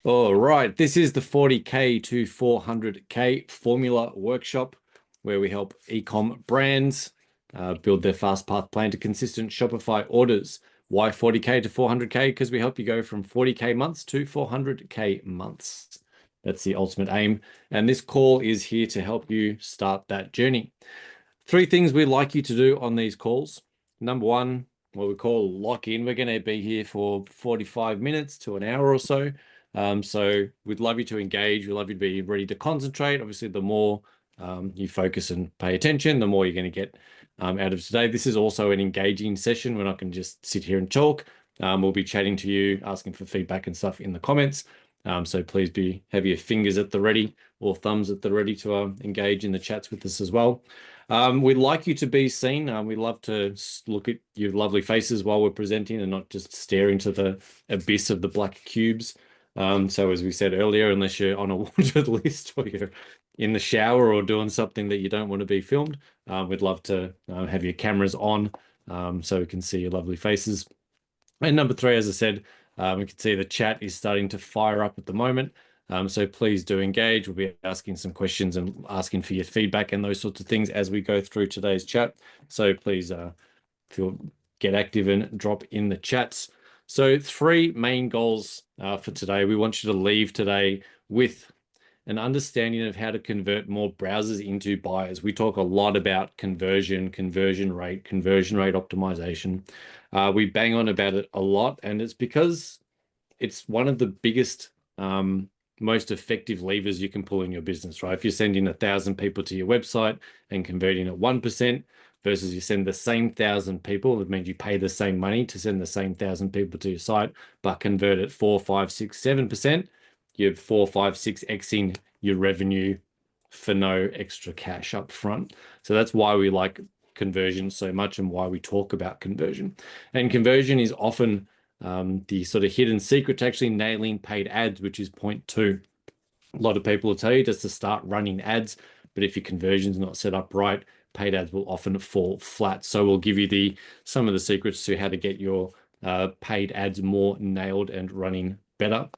All right, this is the 40K to 400K formula workshop where we help e-com brands build their fast path plan to consistent Shopify orders. Why 40K to 400K? Because we help you go from 40K months to 400K months. That's the ultimate aim. And this call is here to help you start that journey. 3 things we'd like you to do on these calls. Number 1, what we call lock in. We're going to be here for 45 minutes to an hour or so. So we'd love you to engage. We'd love you to be ready to concentrate. Obviously, the more you focus and pay attention, the more you're going to get out of today. This is also an engaging session. We're not going to just sit here and talk. We'll be chatting to you, asking for feedback and stuff in the comments. So please have your fingers at the ready or thumbs at the ready to engage in the chats with us as well. We'd like you to be seen. We'd love to look at your lovely faces while we're presenting and not just stare into the abyss of the black cubes. So as we said earlier, unless you're on a wanted list or you're in the shower or doing something that you don't want to be filmed, we'd love to have your cameras on so we can see your lovely faces. And number 3, as I said, we can see the chat is starting to fire up at the moment. So please do engage. We'll be asking some questions and asking for your feedback and those sorts of things as we go through today's chat. So please get active and drop in the chats. So 3 main goals for today. We want you to leave today with an understanding of how to convert more browsers into buyers. We talk a lot about conversion rate optimization. We bang on about it a lot, and it's because it's one of the biggest, most effective levers you can pull in your business, right? If you're sending 1,000 people to your website and converting at 1%, versus you send the same 1,000 people, it means you pay the same money to send the same 1,000 people to your site, but convert at 4, 5, 6, 7%, you're 4, 5, 6xing your revenue for no extra cash up front. So that's why we like conversion so much and why we talk about conversion. And conversion is often the sort of hidden secret to actually nailing paid ads, which is point 2. A lot of people will tell you just to start running ads, but if your conversion's not set up right, paid ads will often fall flat. So we'll give you some of the secrets to how to get your paid ads more nailed and running better.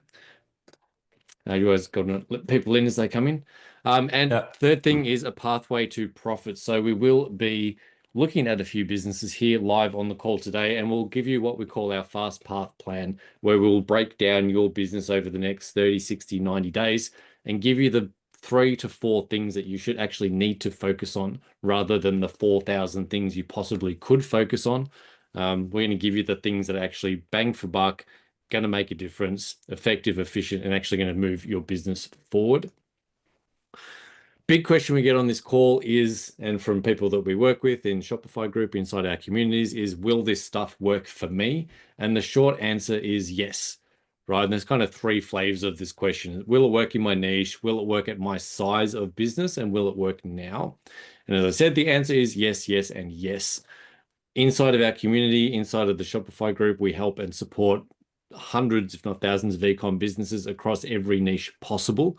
You guys got to let people in as they come in. And third thing is a pathway to profit. So we will be looking at a few businesses here live on the call today, and we'll give you what we call our fast path plan, where we'll break down your business over the next 30, 60, 90 days and give you the 3 to 4 things that you should actually need to focus on rather than the 4,000 things you possibly could focus on. We're going to give you the things that are actually bang for buck, going to make a difference, effective, efficient, and actually going to move your business forward. Big question we get on this call is, and from people that we work with in Shopify group inside our communities, is will this stuff work for me? And the short answer is yes, right? And there's kind of 3 flavors of this question. Will it work in my niche? Will it work at my size of business? And will it work now? And as I said, the answer is yes, yes, and yes. Inside of our community, inside of the Shopify group, we help and support hundreds, if not thousands, of e-com businesses across every niche possible.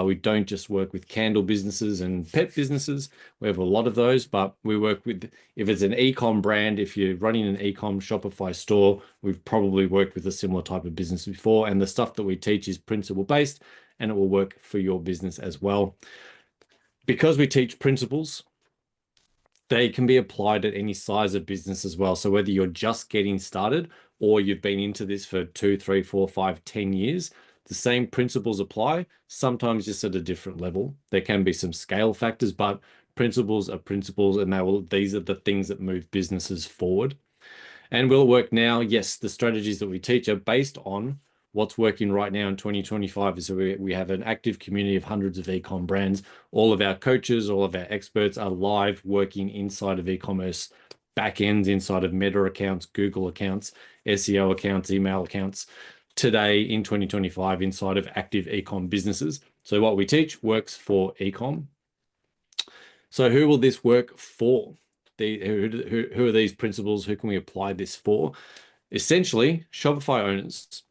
We don't just work with candle businesses and pet businesses. We have a lot of those, but we work with, if it's an e-com brand, if you're running an e-com Shopify store, we've probably worked with a similar type of business before. And the stuff that we teach is principle based, and it will work for your business as well. Because we teach principles, they can be applied at any size of business as well. So whether you're just getting started or you've been into this for 2, 3, 4, 5, 10 years, the same principles apply, sometimes just at a different level. There can be some scale factors, but principles are principles, and these are the things that move businesses forward. And will it work now? Yes, the strategies that we teach are based on what's working right now in 2025. So we have an active community of hundreds of e-com brands. All of our coaches, all of our experts are live working inside of e-commerce backends, inside of Meta accounts, Google accounts, SEO accounts, email accounts today in 2025 inside of active e-com businesses. So what we teach works for e-com. So who will this work for? Who are these principles? Who can we apply this for? Essentially, Shopify owners.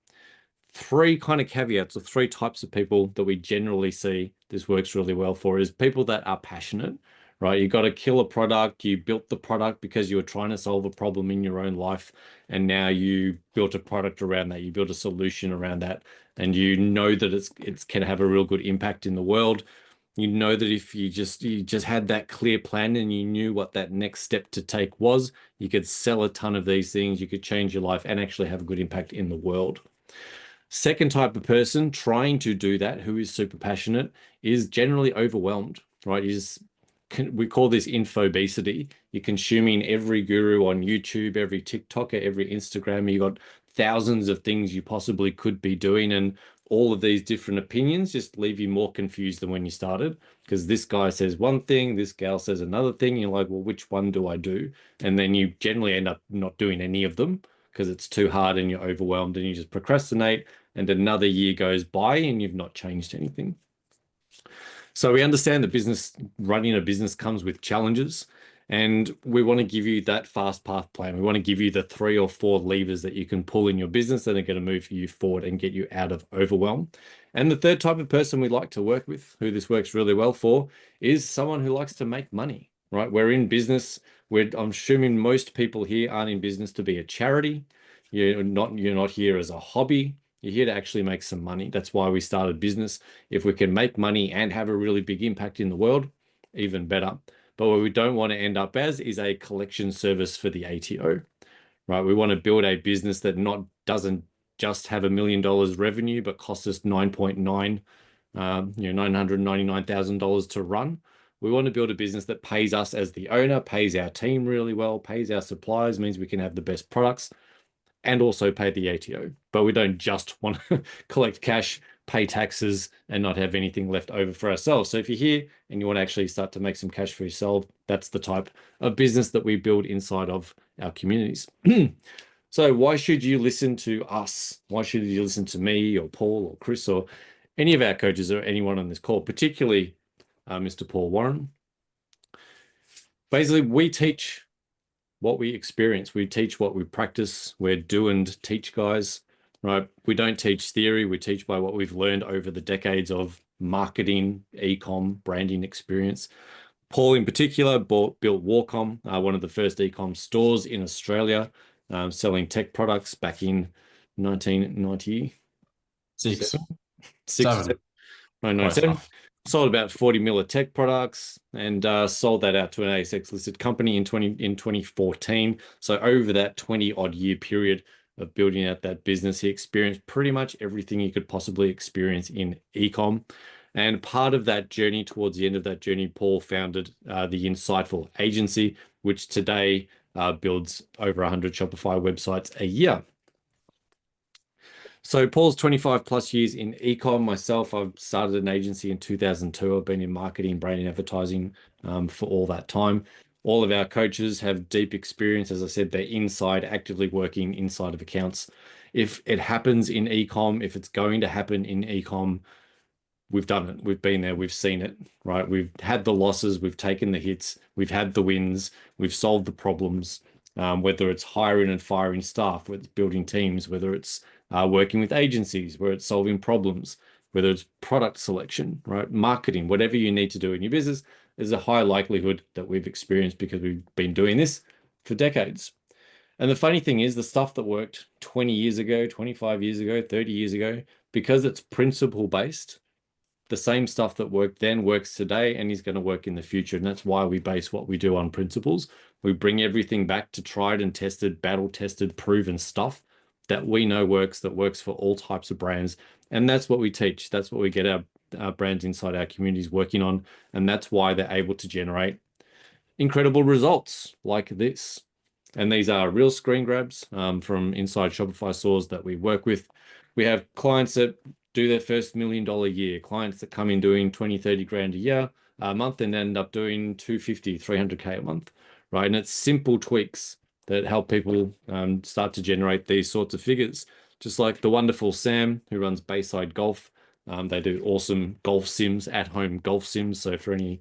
3 kind of caveats, or 3 types of people that we generally see this works really well for, is people that are passionate, right? You got to kill a product. You built the product because you were trying to solve a problem in your own life. And now you built a product around that. You built a solution around that. And you know that it's can have a real good impact in the world. You know that if you just had that clear plan and you knew what that next step to take was, you could sell a ton of these things, you could change your life and actually have a good impact in the world. Second type of person trying to do that, who is super passionate, is generally overwhelmed, right? We call this infobesity. You're consuming every guru on YouTube, every TikToker, every Instagram. You got thousands of things you possibly could be doing, and all of these different opinions just leave you more confused than when you started. Because this guy says one thing, this gal says another thing. You're like, well, which one do I do? And then you generally end up not doing any of them because it's too hard and you're overwhelmed and you just procrastinate, and another year goes by and you've not changed anything. So we understand that running a business comes with challenges, and we want to give you that fast path plan. We want to give you the 3 or 4 levers that you can pull in your business that are going to move you forward and get you out of overwhelm. And the third type of person we like to work with, who this works really well for, is someone who likes to make money, right? We're in business. I'm assuming most people here aren't in business to be a charity. You're not here as a hobby. You're here to actually make some money. That's why we started business. If we can make money and have a really big impact in the world, even better. But what we don't want to end up as is a collection service for the ATO, right? We want to build a business that doesn't just have $1 million revenue, but costs us 999,000 to run. We want to build a business that pays us as the owner, pays our team really well, pays our suppliers, means we can have the best products, and also pay the ATO. But we don't just want to collect cash, pay taxes, and not have anything left over for ourselves. So if you're here and you want to actually start to make some cash for yourself, that's the type of business that we build inside of our communities. So why should you listen to us? Why should you listen to me or Paul or Chris or any of our coaches or anyone on this call, particularly Mr. Paul Warren? Basically, we teach what we experience. We teach what we practice. We're do and teach guys, right? We don't teach theory. We teach by what we've learned over the decades of marketing, e-com, branding experience. Paul in particular built Warcom, one of the first e-com stores in Australia, selling tech products back in 1996. 7. 997. Sold about 40 mil of tech products and sold that out to an ASX listed company in 2014. So over that 20 odd year period of building out that business, he experienced pretty much everything he could possibly experience in e-com. And part of that journey, towards the end of that journey, Paul founded the Insightful Agency, which today builds over 100 Shopify websites a year. So Paul's 25 plus years in e-com. Myself, I've started an agency in 2002. I've been in marketing, branding, advertising for all that time. All of our coaches have deep experience. As I said, they're inside, actively working inside of accounts. If it happens in e-com, if it's going to happen in e-com, we've done it. We've been there. We've seen it, right? We've had the losses. We've taken the hits. We've had the wins. We've solved the problems, whether it's hiring and firing staff, whether it's building teams, whether it's working with agencies, where it's solving problems, whether it's product selection, right? Marketing, whatever you need to do in your business, there's a high likelihood that we've experienced because we've been doing this for decades. And the funny thing is, the stuff that worked 20 years ago, 25 years ago, 30 years ago, because it's principle based, the same stuff that worked then works today and is going to work in the future. And that's why we base what we do on principles. We bring everything back to tried and tested, battle tested, proven stuff that we know works, that works for all types of brands. And that's what we teach. That's what we get our brands inside our communities working on. And that's why they're able to generate incredible results like this. And these are real screen grabs from inside Shopify stores that we work with. We have clients that do their first $1 million year, clients that come in doing 20, 30 grand a month and end up doing 250, 300K a month, right? And it's simple tweaks that help people start to generate these sorts of figures. Just like the wonderful Sam, who runs Bayside Golf. They do awesome golf sims, at-home golf sims. So for any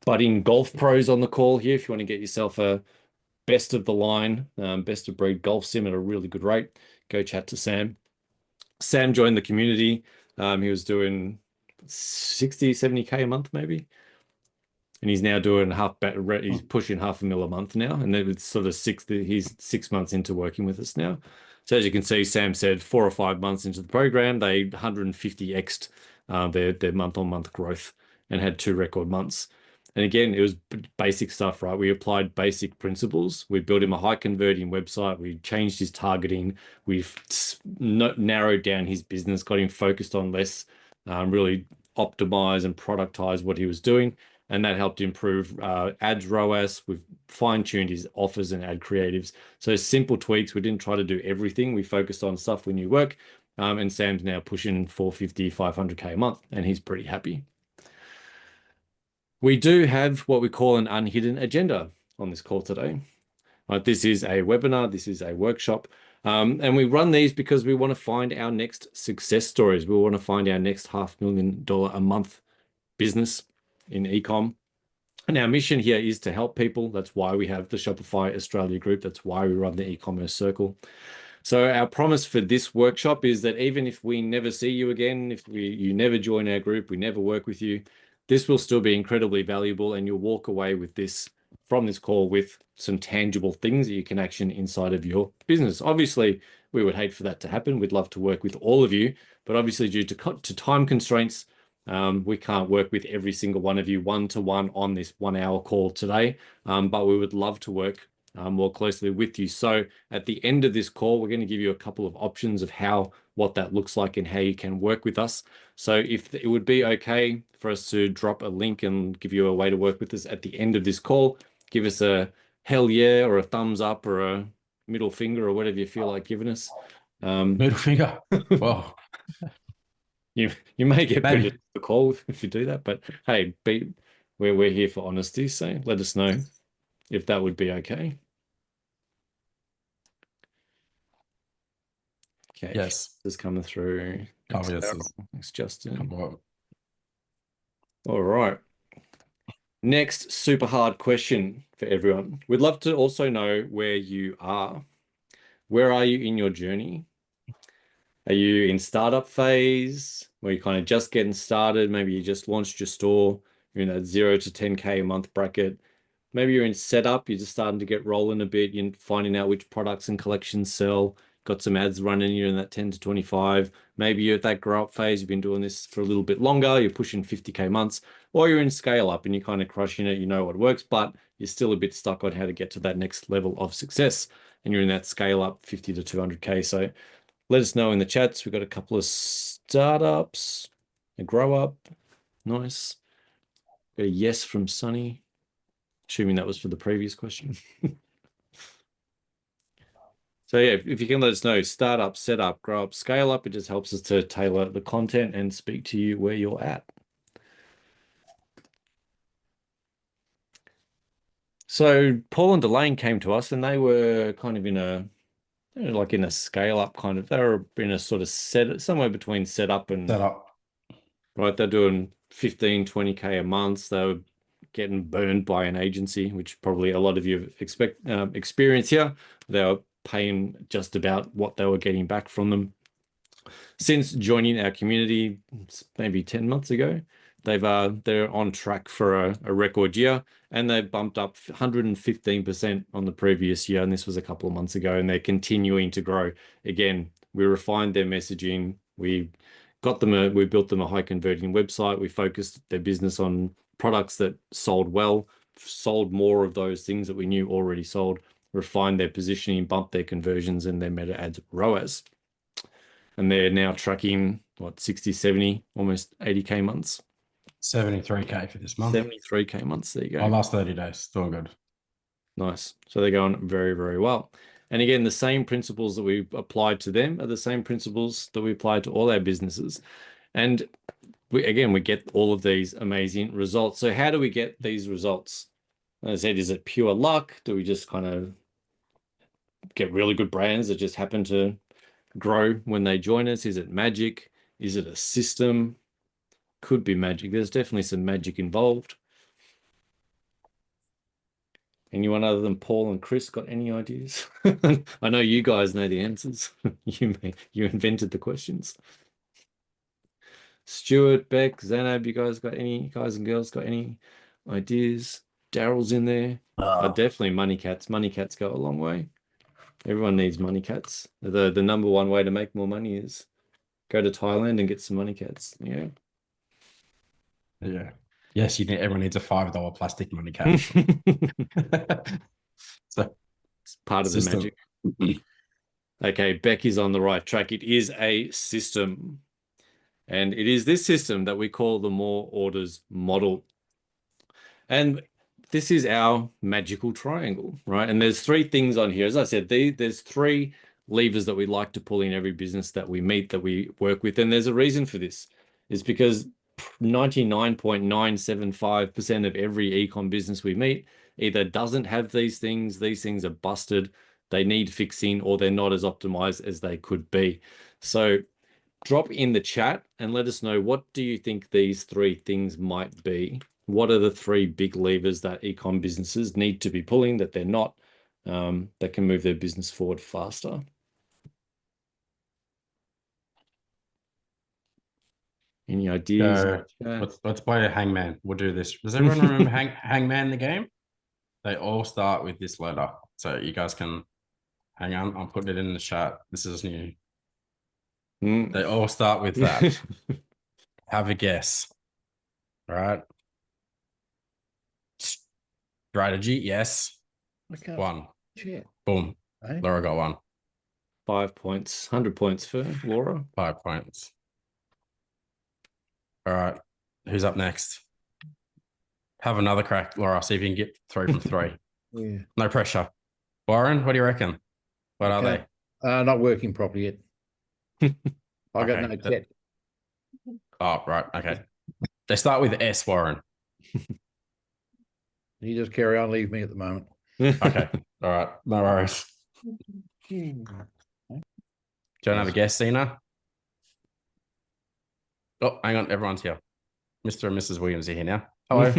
budding golf pros on the call here, if you want to get yourself a best of the line, best of breed golf sim at a really good rate, go chat to Sam. Sam joined the community. He was doing 60, 70K a month, maybe. and he's now doing he's pushing 500,000 a month now, and it's sort of he's 6 months into working with us now. So as you can see, Sam said 4 or 5 months into the program, they 150x'd their month-on-month growth and had 2 record months. And again, it was basic stuff, right? We applied basic principles. We built him a high converting website. We changed his targeting. We've narrowed down his business, got him focused on less, really optimize and productize what he was doing. And that helped improve ads ROAS. We've fine-tuned his offers and ad creatives. So simple tweaks. We didn't try to do everything. We focused on stuff we knew work. And Sam's now pushing 450, 500K a month, and he's pretty happy. We do have what we call an unhidden agenda on this call today. Right, this is a webinar, this is a workshop, and we run these because we want to find our next success stories. We want to find our next $500,000 a month business in ecom. And our mission here is to help people. That's why we have the Shopify Australia group. That's why we run the e-commerce circle. So our promise for this workshop is that even if we never see you again, if you never join our group, we never work with you, this will still be incredibly valuable, and you'll walk away with this from this call with some tangible things that you can action inside of your business. Obviously, we would hate for that to happen. We'd love to work with all of you, but obviously due to time constraints, we can't work with every single one of you one-to-one on this 1 hour call today, but we would love to work more closely with you. So at the end of this call, we're going to give you a couple of options of what that looks like and how you can work with us. So if it would be okay for us to drop a link and give you a way to work with us at the end of this call, give us a hell yeah or a thumbs up or a middle finger or whatever you feel like giving us. Middle finger. Well, you may get maybe. booted the call if you do that, but hey, we're here for honesty, so let us know if that would be okay. Okay, Yes. this is coming through. Thanks, Yes. Thanks, Justin. Well, All right. Next super hard question for everyone. We'd love to also know where you are. Where are you in your journey? Are you in startup phase where you're kind of just getting started? Maybe you just launched your store. You're in that 0 to 10K a month bracket. Maybe you're in setup. You're just starting to get rolling a bit. You're finding out which products and collections sell. Got some ads running. You're in that 10 to 25. Maybe you're at that grow up phase. You've been doing this for a little bit longer. You're pushing 50K months, or you're in scale up and you're kind of crushing it. You know what works, but you're still a bit stuck on how to get to that next level of success. And you're in that scale up 50 to 200K. So let us know in the chats. We've got a couple of startups, a grow up. Nice. Got a yes from Sunny, assuming that was for the previous question. So yeah, if you can let us know, startup, setup, grow up, scale up, it just helps us to tailor the content and speak to you where you're at. So Paul and Delane came to us and they were kind of in a scale up kind of, they were in a sort of somewhere between setup and setup. Right. They're doing 15, 20K a month. They were getting burned by an agency, which probably a lot of you experience here. They were paying just about what they were getting back from them. Since joining our community, maybe 10 months ago, they're on track for a record year, and they've bumped up 115% on the previous year. And this was a couple of months ago, and they're continuing to grow. Again, we refined their messaging. We built them a high converting website. We focused their business on products that sold well, sold more of those things that we knew already sold, refined their positioning, bumped their conversions and their meta ads ROAS. And they're now tracking, 60, 70, almost 80K months. 73K for this month. 73K months. There you go. My last 30 days, still good. Nice. So they're going very, very well. And again, the same principles that we applied to them are the same principles that we apply to all our businesses. And we get all of these amazing results. So how do we get these results? As I said, is it pure luck? Do we just kind of get really good brands that just happen to grow when they join us? Is it magic? Is it a system? Could be magic. There's definitely some magic involved. Anyone other than Paul and Chris got any ideas? I know you guys know the answers. You invented the questions. Stuart, Beck, Zanab, you guys and girls got any ideas. Daryl's in there. Definitely money cats. Money cats go a long way. Everyone needs money cats. The number one way to make more money is go to Thailand and get some money cats. Yeah. Yeah. Yes, everyone needs a $5 plastic money cat. So It's part of the system. magic. Okay, Becky's on the right track. It is a system. And it is this system that we call the more orders model. And this is our magical triangle, right? And there's three things on here. As I said, there's three levers that we like to pull in every business that we meet, that we work with. And there's a reason for this. It's because 99.975% of every ecom business we meet either doesn't have these things are busted, they need fixing, or they're not as optimized as they could be. So drop in the chat and let us know, what do you think these three things might be? What are the three big levers that ecom businesses need to be pulling that they're not, that can move their business forward faster? Any ideas? Let's play a hangman. We'll do this. Does everyone remember hangman, the game? They all start with this letter. So you guys can hang on. I'm putting it in the chat. This is new. They all start with that. Have a guess. All right. Strategy, yes. One. Boom. Hey? Laura got one. 5 points. 100 points for Laura. 5 points. All right. Who's up next? Have another crack, Laura. See if you can get 3 from 3. Yeah. No pressure. Warren, what do you reckon? What are they? Not working properly yet. I got no cat. Oh, right. Okay. They start with S, Warren. You just carry on, leave me at the moment. Okay. All right. No worries. Do you want to have a guess, Cena? Oh, hang on. Everyone's here. Mr. and Mrs. Williams are here now. Hello.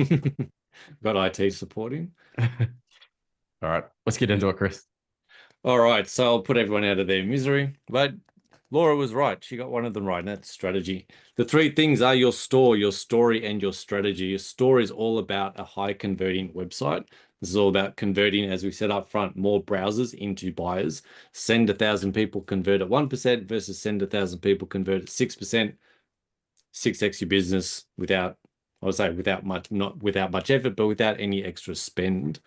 Got IT supporting. All right. Let's get into it, Chris. All right. So I'll put everyone out of their misery. But Laura was right. She got one of them right, and that's strategy. The three things are your store, your story, and your strategy. Your store is all about a high converting website. This is all about converting, as we said up front, more browsers into buyers. Send 1,000 people, convert at 1% versus send 1,000 people, convert at 6%. 6x your business without, I would say without much, not without much effort, but without any extra spend,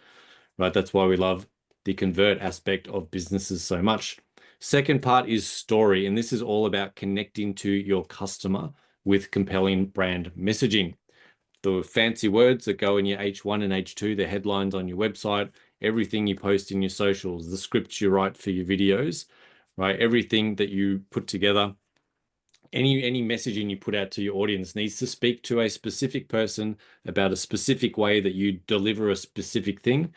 right? That's why we love the convert aspect of businesses so much. Second part is story, and this is all about connecting to your customer with compelling brand messaging. The fancy words that go in your H1 and H2, the headlines on your website, everything you post in your socials, the scripts you write for your videos, right? Everything that you put together, any messaging you put out to your audience needs to speak to a specific person about a specific way that you deliver a specific thing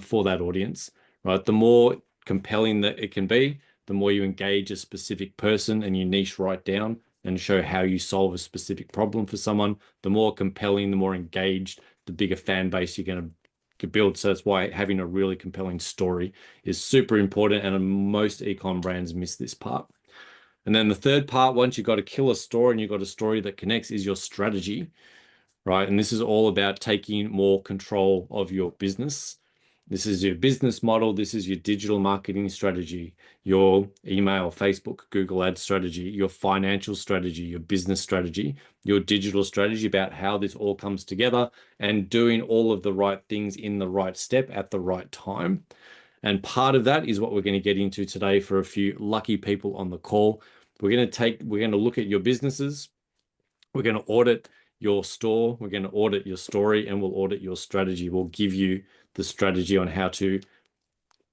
for that audience, right? The more compelling that it can be, the more you engage a specific person and you niche right down and show how you solve a specific problem for someone, the more compelling, the more engaged, the bigger fan base you're going to build. So that's why having a really compelling story is super important, and most ecom brands miss this part. And then the third part, once you've got a killer story and you've got a story that connects, is your strategy, right? And this is all about taking more control of your business. This is your business model. This is your digital marketing strategy, your email, Facebook, Google Ads strategy, your financial strategy, your business strategy, your digital strategy, about how this all comes together and doing all of the right things in the right step at the right time. And part of that is what we're going to get into today for a few lucky people on the call. We're going to look at your businesses. We're going to audit your store. We're going to audit your story, and we'll audit your strategy. We'll give you the strategy on how to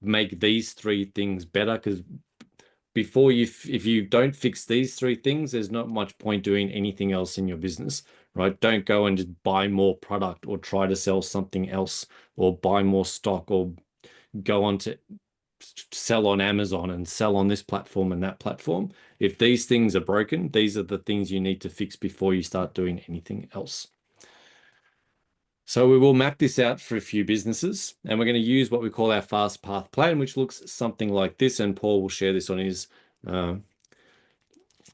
make these three things better, because if you don't fix these three things, there's not much point doing anything else in your business, right? Don't go and just buy more product or try to sell something else or buy more stock or go on to sell on Amazon and sell on this platform and that platform. If these things are broken, these are the things you need to fix before you start doing anything else. So we will map this out for a few businesses, and we're going to use what we call our fast path plan, which looks something like this. And Paul will share this on his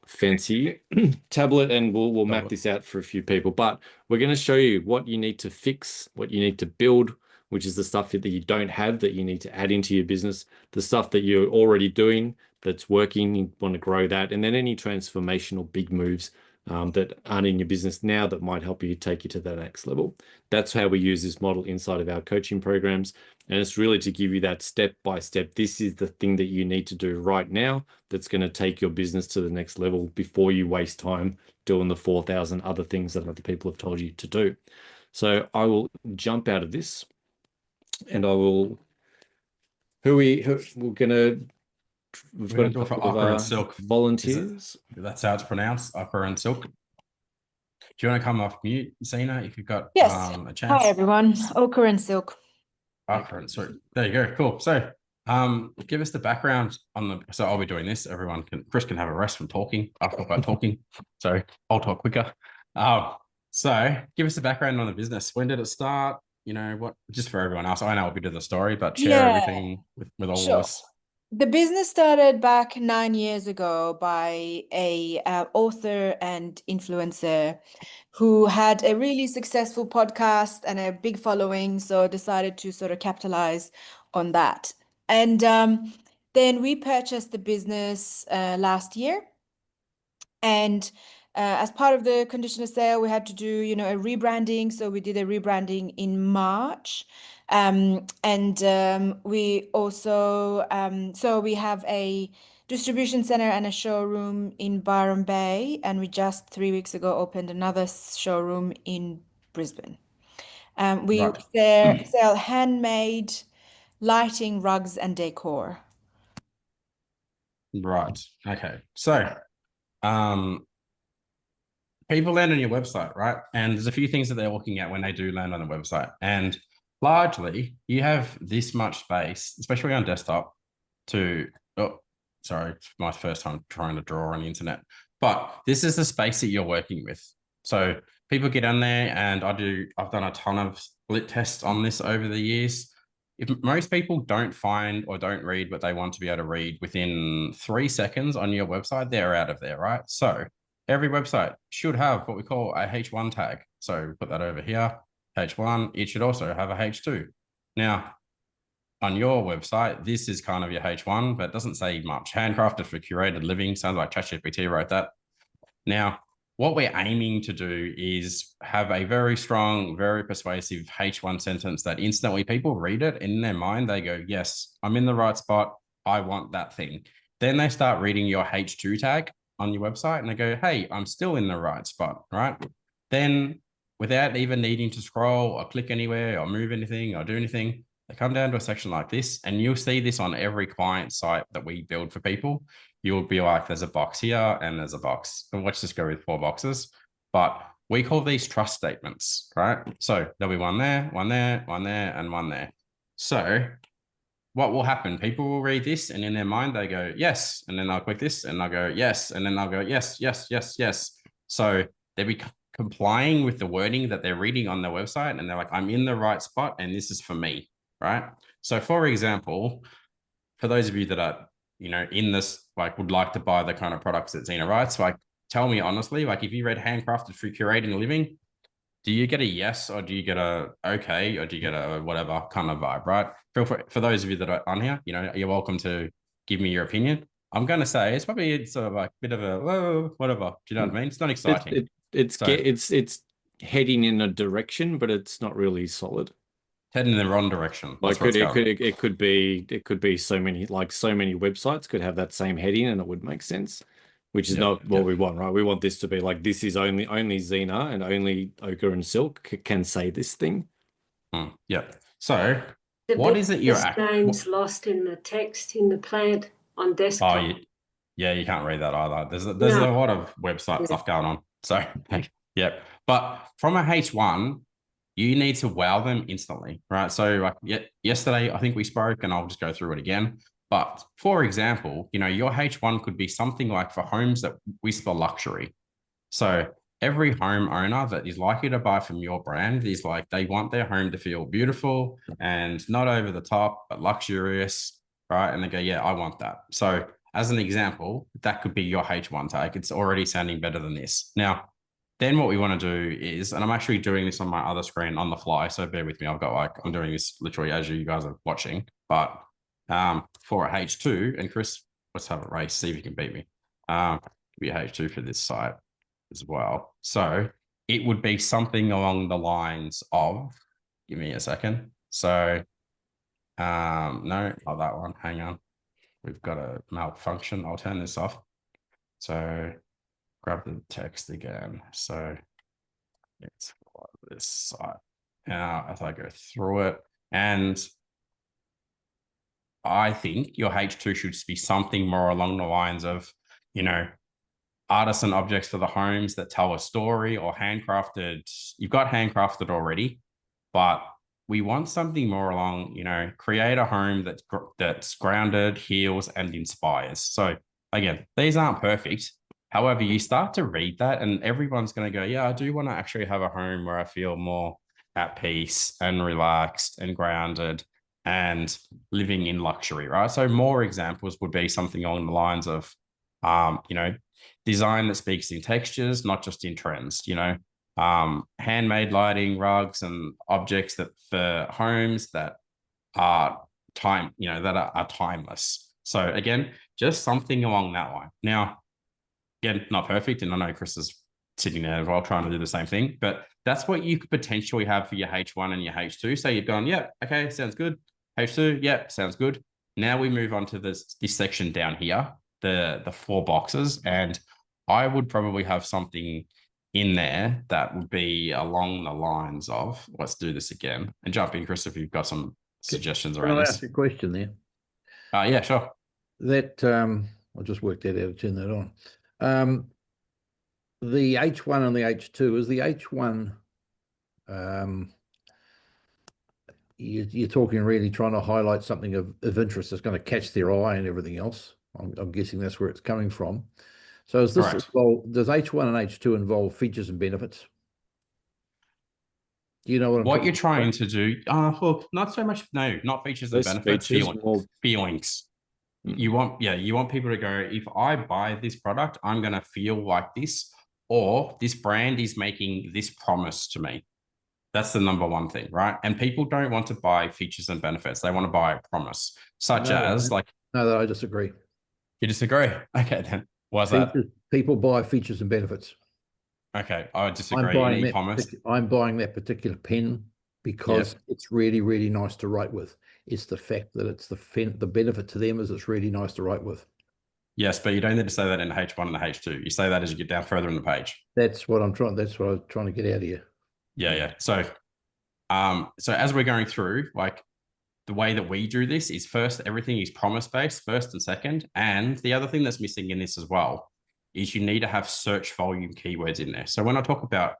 fancy tablet, and we'll map this out for a few people. But we're going to show you what you need to fix, what you need to build, which is the stuff that you don't have that you need to add into your business, the stuff that you're already doing that's working, you want to grow that, and then any transformational big moves that aren't in your business now that might help you take you to the next level. That's how we use this model inside of our coaching programs. And it's really to give you that step by step. This is the thing that you need to do right now that's going to take your business to the next level before you waste time doing the 4,000 other things that other people have told you to do. So I will jump out of this and I will, we're going to, we've got a couple of Opera and Silk volunteers. That's how it's pronounced, Opera and Silk. Do you want to come off mute, Zena, if you've got a chance? Hi, everyone. Ochre and Silk. Ochre and Silk. There you go. Cool. So give us the background on the, so I'll be doing this. Chris can have a rest from talking. I'll talk about talking. So I'll talk quicker. So give us the background on the business. When did it start? You know, what, just for everyone else. I know a bit of the story, but share everything with all of us. The business started back 9 years ago by a author and influencer who had a really successful podcast and a big following, so decided to sort of capitalize on that. And then we purchased the business last year. And as part of the condition of sale, we had to do, you know, a rebranding. So we did a rebranding in March. We also, so we have a distribution center and a showroom in Byron Bay. And we just 3 weeks ago opened another showroom in Brisbane. We sell handmade lighting, rugs, and decor. Right. Okay. So, people land on your website, right? And there's a few things that they're looking at when they do land on the website. And largely, you have this much space, especially on desktop, to, oh, sorry, it's my first time trying to draw on the internet. But this is the space that you're working with. So people get on there, and I've done a ton of split tests on this over the years. If most people don't find or don't read what they want to be able to read within 3 seconds on your website, they're out of there, right? So every website should have what we call a H1 tag. So put that over here, H1. It should also have a H2. Now, on your website, this is kind of your H1, but it doesn't say much. Handcrafted for curated living. Sounds like ChatGPT wrote that. Now, what we're aiming to do is have a very strong, very persuasive H1 sentence that instantly people read it, and in their mind, they go, yes, I'm in the right spot. I want that thing. Then they start reading your H2 tag on your website and they go, hey, I'm still in the right spot, right? Then without even needing to scroll or click anywhere or move anything or do anything, they come down to a section like this, and you'll see this on every client site that we build for people. You'll be like, there's a box here and there's a box. And let's just go with 4 boxes. But we call these trust statements, right? So there'll be one there, one there, one there, and one there. So what will happen? People will read this, and in their mind, they go, yes. And then they'll click this and they'll go, yes. And then they'll go, yes, yes, yes, yes. So they'll be complying with the wording that they're reading on their website. And they're like, I'm in the right spot and this is for me, right? So for example, for those of you that are, you know, in this, like, would like to buy the kind of products that Zena writes, like, tell me honestly, like, if you read handcrafted for curating living, do you get a yes, or do you get a okay, or do you get a whatever kind of vibe, right? For those of you that are on here, you know, you're welcome to give me your opinion. I'm going to say it's probably sort of like a bit of a, whoa, whatever. Do you know what I mean? It's not exciting. It's heading in a direction, but it's not really solid. Heading in the wrong direction. Like it could be so many websites could have that same heading and it would make sense, which is not what we want, right? We want this to be like, this is only Zena and only Ochre and Silk can say this thing. Yeah. So what is it you're names lost in the text in the plant on desktop? Oh, yeah, you can't read that either. There's a lot of website stuff going on. So yeah. But from a H1, you need to wow them instantly, right? So like yesterday, I think we spoke, and I'll just go through it again. But for example, you know, your H1 could be something like for homes that whisper luxury. So every homeowner that is likely to buy from your brand is like, they want their home to feel beautiful and not over the top, but luxurious, right? And they go, yeah, I want that. So as an example, that could be your H1 tag. It's already sounding better than this. Now, then what we want to do is, and I'm actually doing this on my other screen on the fly, so bear with me. I'm doing this literally as you guys are watching, but for a H2, and Chris, let's have a race, see if you can beat me. Be a H2 for this site as well. So it would be something along the lines of, give me a second. So, no, not that one. Hang on. We've got a malfunction. I'll turn this off. So grab the text again. So it's this site. Now, as I go through it, and I think your H2 should be something more along the lines of, artisan objects for the homes that tell a story, or handcrafted. You've got handcrafted already, but we want something more along, create a home that's grounded, heals, and inspires. So again, these aren't perfect. However, you start to read that and everyone's going to go, yeah, I do want to actually have a home where I feel more at peace and relaxed and grounded and living in luxury, right? So more examples would be something along the lines of, design that speaks in textures, not just in trends, handmade lighting, rugs, and objects that for homes that are are timeless. So again, just something along that line. Now, again, not perfect, and I know Chris is sitting there as well trying to do the same thing, but that's what you could potentially have for your H1 and your H2. So you've gone, yeah, okay, sounds good. H2, yeah, sounds good. Now we move on to this section down here, the 4 boxes, and I would probably have something in there that would be along the lines of, let's do this again, and jump in, Chris, if you've got some suggestions around this. Can I ask a question there? Yeah, sure. That I'll just work that out, turn that on. The H1 and the H2, is the H1 you're talking really trying to highlight something of interest that's going to catch their eye and everything else. I'm guessing that's where it's coming from. So is this does H1 and H2 involve features and benefits? Do you know what you're trying to do? Well, not so much. No, not features and benefits. Feelings. You want people to go, if I buy this product, I'm going to feel like this, or this brand is making this promise to me. That's the number one thing, right? And people don't want to buy features and benefits. They want to buy a promise, such as like. No, I disagree. You disagree? Okay, then. Why's that? People buy features and benefits. Okay, I disagree. In e-commerce, I'm buying that particular pen because it's really, really nice to write with. It's the fact that it's the benefit to them is it's really nice to write with. Yes, but you don't need to say that in H1 and H2. You say that as you get down further in the page. That's what I was trying to get out of you. Yeah. So as we're going through, like the way that we do this is first, everything is promise based, first and second. And the other thing that's missing in this as well is you need to have search volume keywords in there. So when I talk about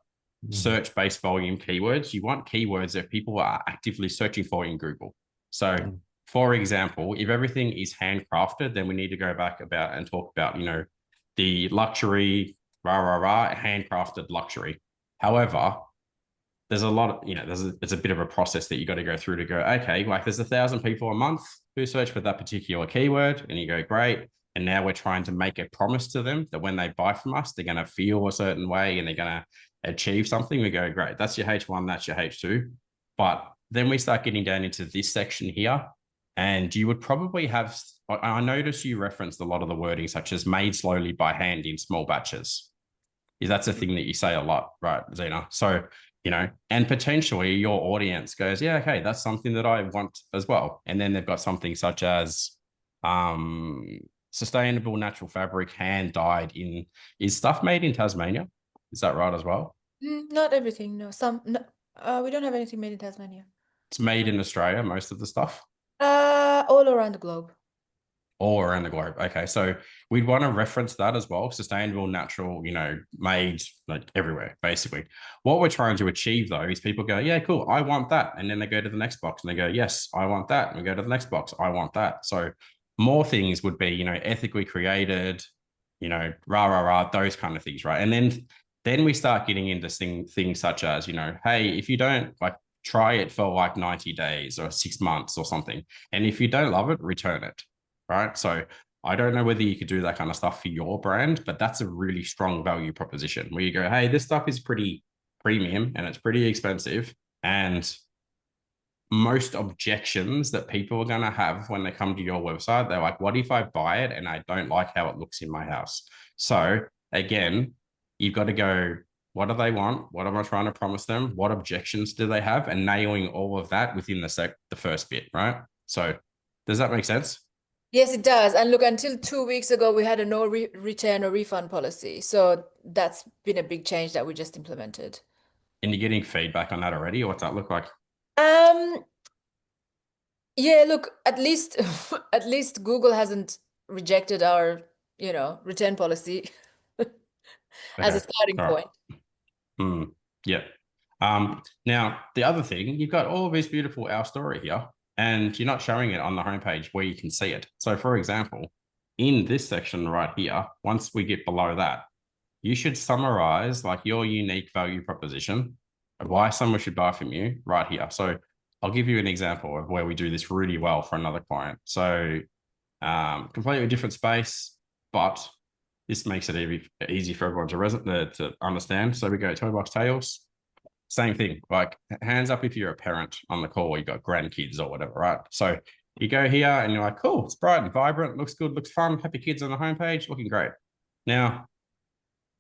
search based volume keywords, you want keywords that people are actively searching for in Google. So for example, if everything is handcrafted, then we need to go back and talk about, the luxury, handcrafted luxury. However, there's a lot of, it's a bit of a process that you got to go through to go, okay, like there's 1,000 people a month who search for that particular keyword, and you go, great. And now we're trying to make a promise to them that when they buy from us, they're going to feel a certain way and they're going to achieve something. We go, great, that's your H1, that's your H2. But then we start getting down into this section here, and you would probably have, I notice you referenced a lot of the wording, such as made slowly by hand in small batches. That's a thing that you say a lot, right, Zena? So, and potentially your audience goes, yeah, okay, that's something that I want as well. And then they've got something such as sustainable natural fabric, hand dyed is stuff made in Tasmania. Is that right as well? Not everything, no. We don't have anything made in Tasmania. It's made in Australia, most of the stuff? All around the globe. All around the globe. Okay, so we'd want to reference that as well. Sustainable, natural, made like everywhere, basically. What we're trying to achieve, though, is people go, yeah, cool, I want that. And then they go to the next box and they go, yes, I want that. And we go to the next box, I want that. So more things would be, ethically created, those kind of things, right? And then we start getting into things such as, hey, if you don't try it for 90 days or 6 months or something, and if you don't love it, return it, right? So I don't know whether you could do that kind of stuff for your brand, but that's a really strong value proposition where you go, hey, this stuff is pretty premium and it's pretty expensive. And most objections that people are going to have when they come to your website, they're like, what if I buy it and I don't like how it looks in my house? So again, you've got to go, what do they want? What am I trying to promise them? What objections do they have? And nailing all of that within the first bit, right? So does that make sense? Yes, it does. And look, until 2 weeks ago, we had a no return or refund policy. So that's been a big change that we just implemented. And you're getting feedback on that already, or what's that look like? Yeah, look, at least at least Google hasn't rejected our, return policy as a starting point. Yeah. Now, the other thing, you've got all of this beautiful Our Story here, and you're not showing it on the homepage where you can see it. So, for example, in this section right here, once we get below that, you should summarize like your unique value proposition of why someone should buy from you right here. So I'll give you an example of where we do this really well for another client. So completely different space, but this makes it easy for everyone to understand. So we go Toy Box Tales, same thing, like hands up if you're a parent on the call, you've got grandkids or whatever, right? So you go here and you're like, cool, it's bright and vibrant, looks good, looks fun, happy kids on the homepage, looking great. Now,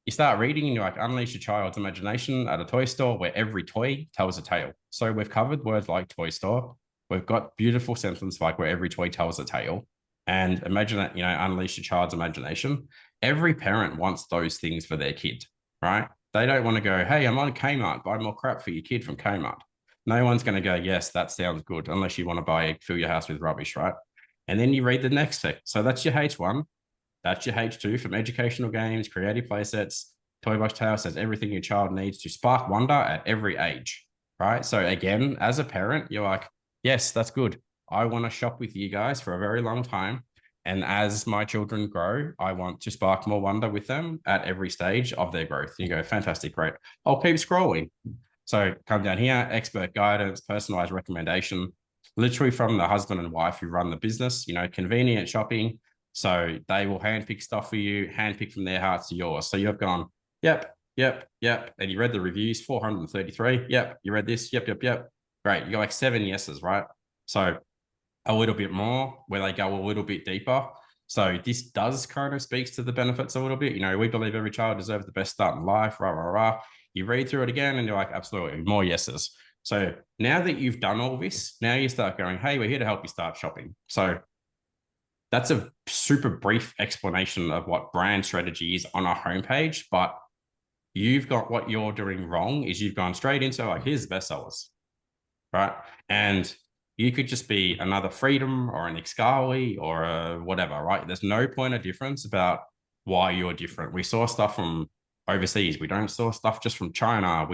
you start reading and you're like, unleash your child's imagination at a toy store where every toy tells a tale. So we've covered words like toy store. We've got beautiful sentences like where every toy tells a tale. And imagine that, unleash your child's imagination. Every parent wants those things for their kid, right? They don't want to go, hey, I'm on Kmart, buy more crap for your kid from Kmart. No one's going to go, yes, that sounds good, unless you want to fill your house with rubbish, right? And then you read the next text. So that's your H1. That's your H2 from educational games, creative play sets. Toy Box Tale says everything your child needs to spark wonder at every age, right? So again, as a parent, you're like, yes, that's good. I want to shop with you guys for a very long time. And as my children grow, I want to spark more wonder with them at every stage of their growth. You go, fantastic, great. I'll keep scrolling. So come down here, expert guidance, personalized recommendation, literally from the husband and wife who run the business, convenient shopping. So they will handpick stuff for you, handpick from their hearts to yours. So you've gone, yep. And you read the reviews, 433. Yep. You read this. Yep. Great. You got like 7 yeses, right? So a little bit more where they go a little bit deeper. So this does kind of speaks to the benefits a little bit. We believe every child deserves the best start in life, rah, rah, rah. You read through it again and you're like, absolutely, more yeses. So now that you've done all this, now you start going, hey, we're here to help you start shopping. So that's a super brief explanation of what brand strategy is on a homepage, but you've got what you're doing wrong is you've gone straight into like, here's the bestsellers, right? And you could just be another Freedom or an Excali or a whatever, right? There's no point of difference about why you're different. We saw stuff from overseas. We don't saw stuff just from China.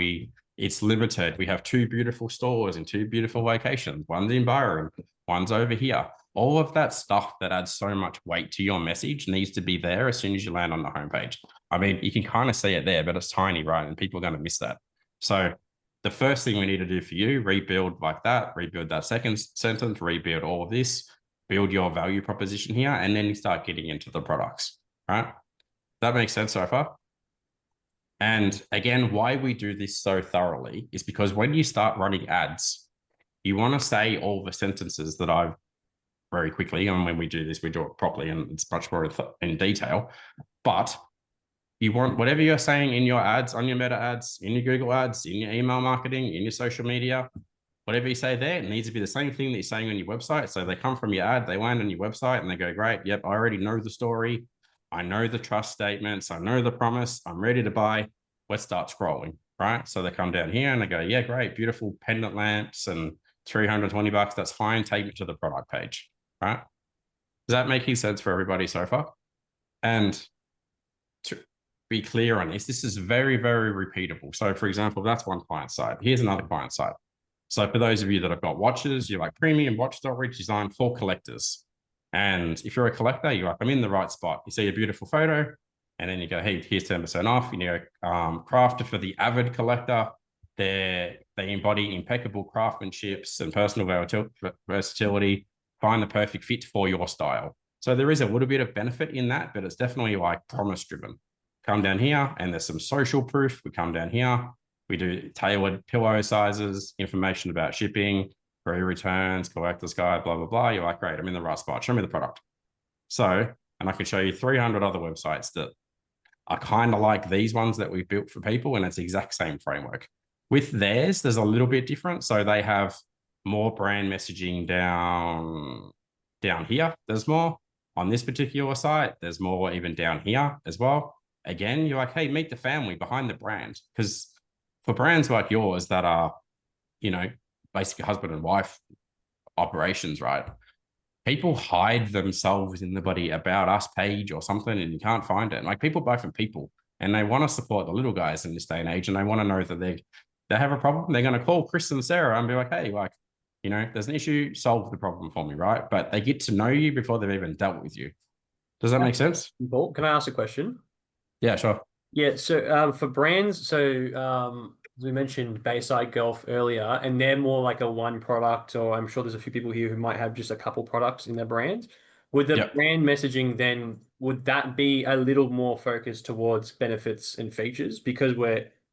It's limited. We have 2 beautiful stores in 2 beautiful locations. One's in Byron, one's over here. All of that stuff that adds so much weight to your message needs to be there as soon as you land on the homepage. I mean, you can kind of see it there, but it's tiny, right? And people are going to miss that. So the first thing we need to do for you, rebuild like that, rebuild that second sentence, rebuild all of this, build your value proposition here, and then you start getting into the products, right? That makes sense so far? And again, why we do this so thoroughly is because when you start running ads, you want to say all the sentences that I've very quickly. And when we do this, we do it properly and it's much more in detail. But you want whatever you're saying in your ads, on your meta ads, in your Google ads, in your email marketing, in your social media, whatever you say there, it needs to be the same thing that you're saying on your website. So they come from your ad, they land on your website and they go, great, yep, I already know the story. I know the trust statements. I know the promise. I'm ready to buy. Let's start scrolling, right? So they come down here and they go, yeah, great, beautiful pendant lamps and $320. That's fine. Take me to the product page, right? Does that make sense for everybody so far? And to be clear on this is very, very repeatable. So for example, that's one client side. Here's another client side. So for those of you that have got watches, you're like premium watch storage designed for collectors. And if you're a collector, you're like, I'm in the right spot. You see a beautiful photo and then you go, hey, here's 10% off. Crafted for the avid collector. They embody impeccable craftsmanships and personal versatility. Find the perfect fit for your style. So there is a little bit of benefit in that, but it's definitely like promise driven. Come down here and there's some social proof. We come down here, we do tailored pillow sizes, information about shipping, free returns, collector's guide, blah, blah, blah. You're like, great, I'm in the right spot. Show me the product. So, and I can show you 300 other websites that are kind of like these ones that we've built for people, and it's the exact same framework. With theirs, there's a little bit different. So they have more brand messaging down here. There's more on this particular site. There's more even down here as well. Again, you're like, hey, meet the family behind the brand. Because for brands like yours that are, basically husband and wife operations, right? People hide themselves in the buddy about us page or something, and you can't find it. Like, people buy from people, and they want to support the little guys in this day and age, and they want to know that they have a problem. They're going to call Chris and Sarah and be like, hey, like, there's an issue, solve the problem for me, right? But they get to know you before they've even dealt with you. Does that make sense? Paul, can I ask a question? Yeah, sure. Yeah, so for brands, so we mentioned Bayside Golf earlier, and they're more like a one product, or I'm sure there's a few people here who might have just a couple products in their brand. Would the brand messaging then, would that be a little more focused towards benefits and features? Because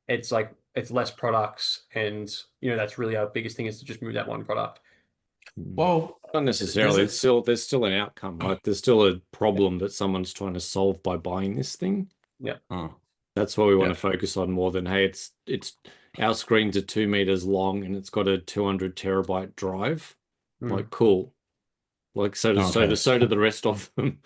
it's less products, and that's really our biggest thing, is to just move that one product. Well, not necessarily. There's still an outcome, right? There's still a problem that someone's trying to solve by buying this thing. Yeah. That's what we want to focus on more than, hey, it's our screens are 2 meters long and it's got a 200 terabyte drive. Like, cool. Like, so do the rest of them.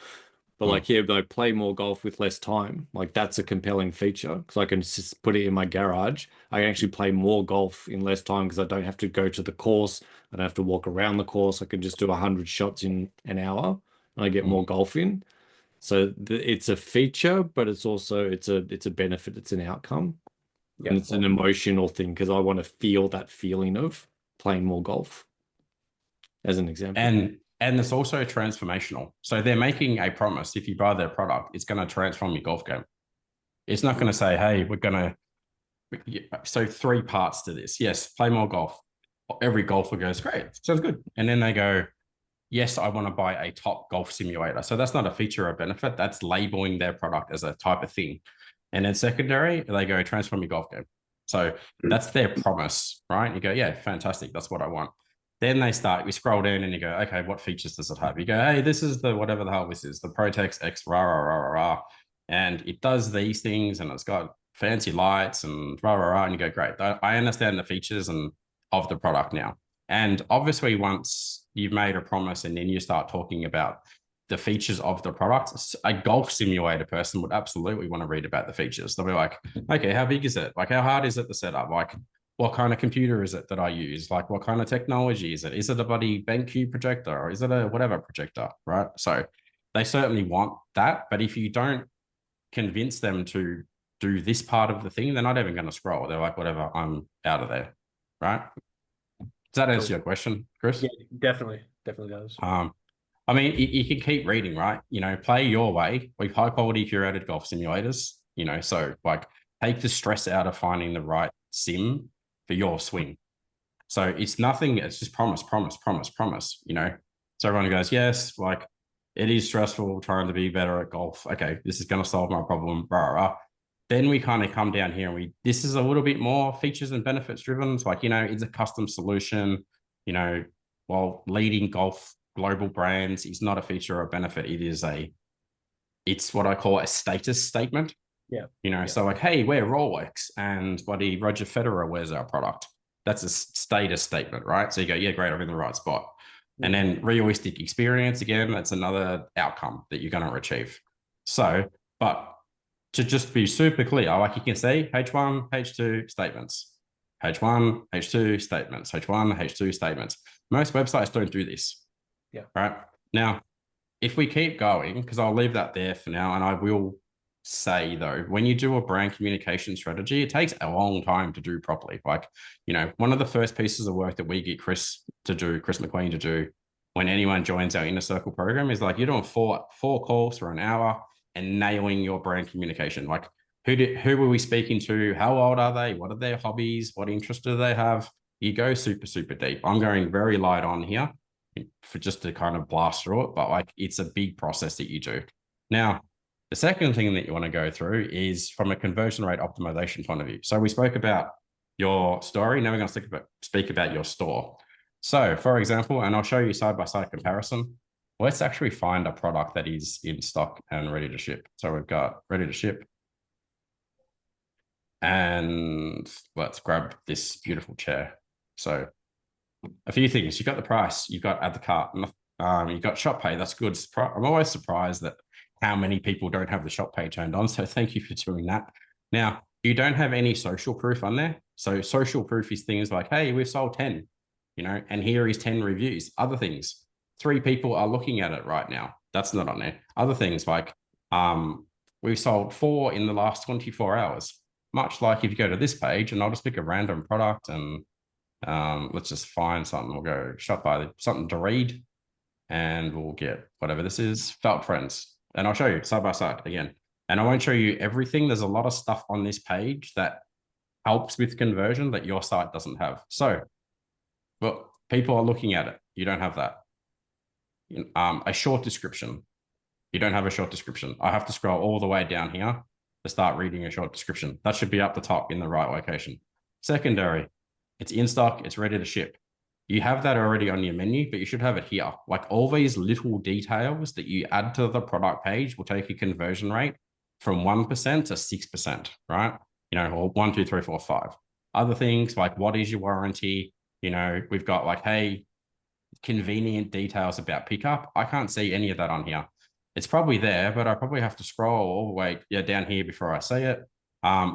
But like, play more golf with less time. Like, that's a compelling feature, because I can just put it in my garage. I can actually play more golf in less time because I don't have to go to the course. I don't have to walk around the course. I can just do 100 shots in an hour and I get more golf in. So it's a feature, but it's also it's a benefit. It's an outcome, and it's an emotional thing, because I want to feel that feeling of playing more golf, as an example. And it's also transformational. So they're making a promise. If you buy their product, it's going to transform your golf game. It's not going to say, hey, we're going to. So 3 parts to this. Yes, play more golf. Every golfer goes, great, sounds good. And then they go, yes, I want to buy a top golf simulator. So that's not a feature or benefit. That's labeling their product as a type of thing. And then secondary, they go, transform your golf game. So that's their promise, right? You go, yeah, fantastic. That's what I want. Then we scroll down and you go, okay, what features does it have? You go, hey, this is the whatever the hell this is, the Protex X, rah, rah, rah, rah, rah. And it does these things, and it's got fancy lights and rah, rah, rah. And you go, great. I understand the features of the product now. And obviously, once you've made a promise and then you start talking about the features of the product, a golf simulator person would absolutely want to read about the features. They'll be like, okay, how big is it? Like, how hard is it to set up? Like, what kind of computer is it that I use? Like, what kind of technology is it? Is it a bloody BenQ projector, or is it a whatever projector, right? So they certainly want that. But if you don't convince them to do this part of the thing, they're not even going to scroll. They're like, whatever, I'm out of there, right? Does that answer your question, Chris? Yeah, definitely does. I mean, you can keep reading, right? Play your way with high quality curated golf simulators. So like, take the stress out of finding the right sim for your swing. So it's nothing. It's just promise. So everyone goes, yes, like, it is stressful trying to be better at golf. Okay, this is going to solve my problem. Rah, rah. Then we kind of come down here and this is a little bit more features and benefits driven. It's like, it's a custom solution, while leading golf global brands is not a feature or a benefit. It's what I call a status statement. Yeah. So like, hey, we're Rolex, and buddy Roger Federer wears our product. That's a status statement, right? So you go, yeah, great, I'm in the right spot. Yeah. And then realistic experience, again, that's another outcome that you're going to achieve. So, but to just be super clear, like, you can see H1, H2 statements, H1, H2 statements, H1, H2 statements. Most websites don't do this. Yeah. Right. Now, if we keep going, because I'll leave that there for now, and I will say, though, when you do a brand communication strategy, it takes a long time to do properly. Like, one of the first pieces of work that we get Chris McQueen to do when anyone joins our Inner Circle program is like, you're doing four calls for an hour and nailing your brand communication. Like, who are we speaking to? How old are they? What are their hobbies? What interests do they have? You go super, super deep. I'm going very light on here. for just to kind of blast through it, but like it's a big process that you do. Now, the second thing that you want to go through is from a conversion rate optimization point of view. So we spoke about your story. Now we're going to speak about your store. So for example, and I'll show you side-by-side comparison. Let's actually find a product that is in stock and ready to ship. So we've got ready to ship. And let's grab this beautiful chair. So a few things. You've got the price. You've got add the cart. You've got shop pay. That's good. I'm always surprised that how many people don't have the shop pay turned on. So thank you for doing that. Now, you don't have any social proof on there. So social proof is things like, hey, we've sold 10, and here is 10 reviews. Other things, 3 people are looking at it right now. That's not on there. Other things like we've sold 4 in the last 24 hours. Much like if you go to this page, and I'll just pick a random product and let's just find something. We'll go Shopify, something to read, and we'll get whatever this is, felt friends. And I'll show you side by side again. And I won't show you everything. There's a lot of stuff on this page that helps with conversion that your site doesn't have. So, well, people are looking at it. You don't have that. A short description. You don't have a short description. I have to scroll all the way down here to start reading a short description. That should be up the top in the right location. Secondary, it's in stock, it's ready to ship. You have that already on your menu, but you should have it here. Like all these little details that you add to the product page will take your conversion rate from 1% to 6%, right? Or 1, 2, 3, 4, 5. Other things like what is your warranty? We've got like, hey, convenient details about pickup. I can't see any of that on here. It's probably there, but I probably have to scroll all the way down here before I see it.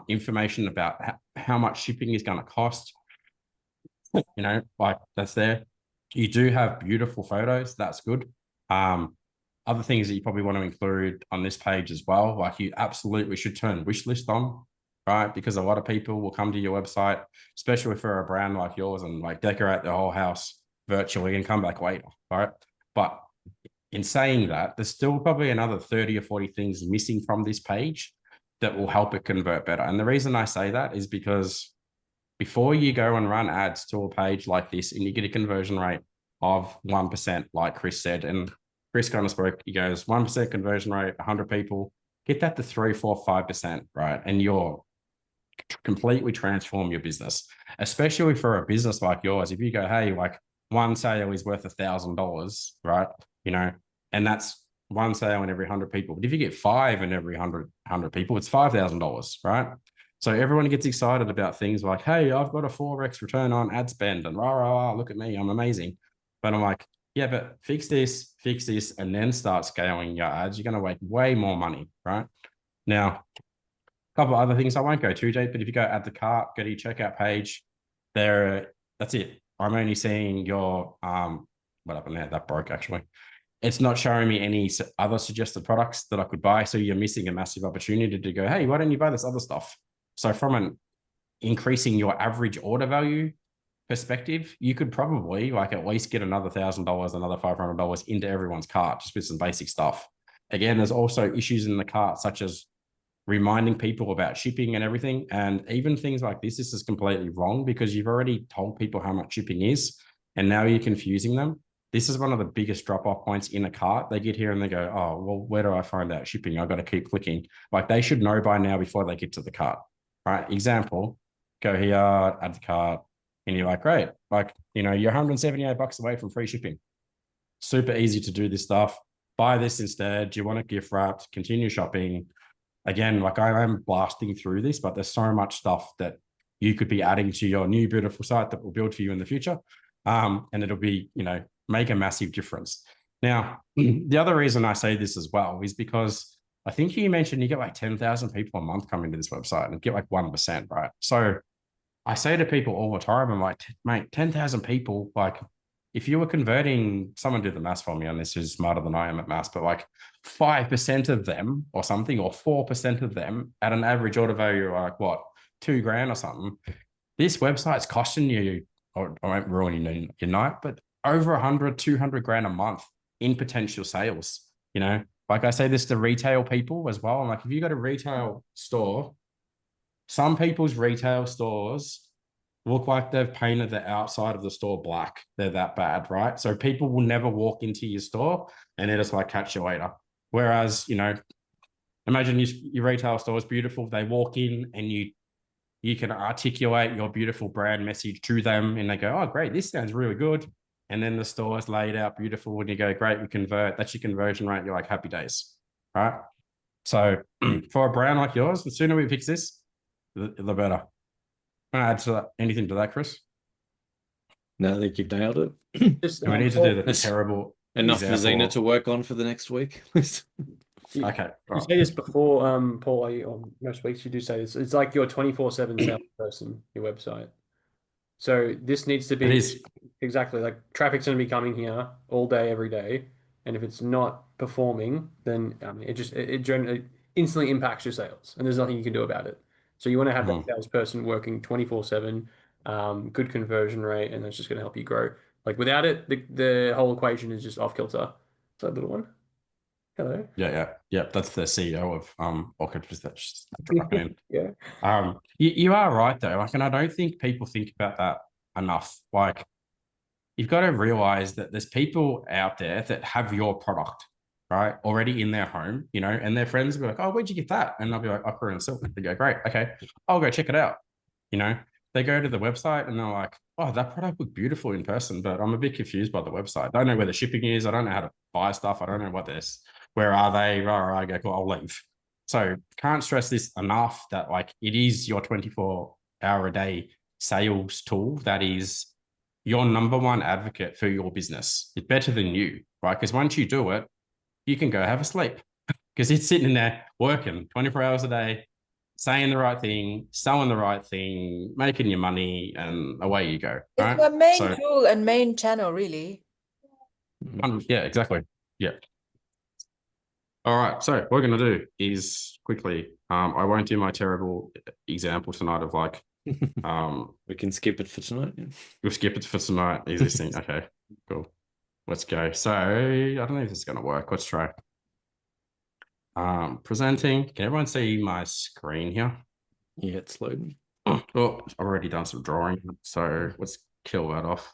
Information about how much shipping is going to cost. Like that's there. You do have beautiful photos. That's good. Other things that you probably want to include on this page as well, like you absolutely should turn wish list on, right? Because a lot of people will come to your website, especially for a brand like yours, and like decorate the whole house virtually and come back later, right? But in saying that, there's still probably another 30 or 40 things missing from this page that will help it convert better. And the reason I say that is because before you go and run ads to a page like this and you get a conversion rate of 1%, like Chris said, and Chris kind of spoke, he goes 1% conversion rate, 100 people, get that to 3, 4, 5%, right? And you're completely transform your business, especially for a business like yours. If you go, hey, like one sale is worth $1,000, right? And that's one sale in every 100 people. But if you get 5 in every 100 people, it's $5,000, right? So everyone gets excited about things like, hey, I've got a 4x return on ad spend and rah, rah, rah, look at me, I'm amazing. But I'm like, yeah, but fix this, and then start scaling your ads. You're going to make way more money, right? Now, a couple of other things. I won't go too deep, but if you go add the cart, go to your checkout page, that's it. I'm only seeing your, what happened there? That broke actually. It's not showing me any other suggested products that I could buy. So you're missing a massive opportunity to go, hey, why don't you buy this other stuff? So from an increasing your average order value perspective, you could probably like at least get another $1,000, another $500 into everyone's cart, just with some basic stuff. Again, there's also issues in the cart, such as reminding people about shipping and everything. And even things like this is completely wrong because you've already told people how much shipping is, and now you're confusing them. This is one of the biggest drop-off points in a cart. They get here and they go, oh, well, where do I find out shipping? I've got to keep clicking. Like they should know by now before they get to the cart, right? Example, go here, add the cart, and you're like, great. Like, you're $178 away from free shipping. Super easy to do this stuff. Buy this instead. Do you want a gift wrap? Continue shopping. Again, like I am blasting through this, but there's so much stuff that you could be adding to your new beautiful site that will build for you in the future. And it'll be, make a massive difference. Now, the other reason I say this as well is because I think you mentioned you get like 10,000 people a month coming to this website and get like 1%, right? So I say to people all the time, I'm like, mate, 10,000 people, like if you were converting, someone did the math for me on this who's smarter than I am at math, but like 5% of them or something, or 4% of them at an average order value, like what, $2,000 or something. This website's costing you, or I won't ruin your night, but over 100, 200 grand a month in potential sales. Like I say this to retail people as well. I'm like, if you got a retail store, some people's retail stores look like they've painted the outside of the store black. They're that bad, right? So people will never walk into your store and they're just like, catch you later. Whereas, imagine your retail store is beautiful. They walk in and you can articulate your beautiful brand message to them and they go, oh, great, this sounds really good. And then the store is laid out beautiful and you go, great, we convert. That's your conversion rate. You're like, happy days, right? So for a brand like yours, the sooner we fix this, the better. Add to that, anything to that, Chris? No, I think you've nailed it. We need to do the terrible enough for example. Zena to work on for the next week. Okay. You say this before, Paul. On most weeks you do say this. It's like your 24/7 salesperson, your website. So this needs to It be is. exactly like traffic's going to be coming here all day, every day, and if it's not performing, then it instantly impacts your sales, and there's nothing you can do about it. So you want to have that salesperson working 24/7, good conversion rate, and that's just going to help you grow. Like without it, the whole equation is just off kilter. That little one. Hello. Yeah. That's the CEO of Orchid. That's Yeah. You are right though. Like, and I don't think people think about that enough. Like, you've got to realize that there's people out there that have your product, right, already in their home, and their friends will be like, oh, where'd you get that? And they'll be like, Upper and Silk. They go, great, okay, I'll go check it out. They go to the website and they're like, oh, that product looked beautiful in person, but I'm a bit confused by the website. I don't know where the shipping is. I don't know how to buy stuff. I don't know what this. Where are they? I go, cool, I'll leave. So can't stress this enough that like it is your 24-hour-a-day sales tool that is your number one advocate for your business. It's better than you, right? Because once you do it, you can go have a sleep because it's sitting there working 24 hours a day, saying the right thing, selling the right thing, making your money, and away you go. It's right? my main tool and main channel, really. Yeah, exactly. Yeah. All right. So what we're going to do is quickly, I won't do my terrible example tonight of like, we can skip it for tonight. Yeah. We'll skip it for tonight. Easiest thing. Okay, cool. Let's go. So I don't know if this is going to work. Let's try. Presenting. Can everyone see my screen here? Yeah, it's loading. Oh, I've already done some drawing. So let's kill that off.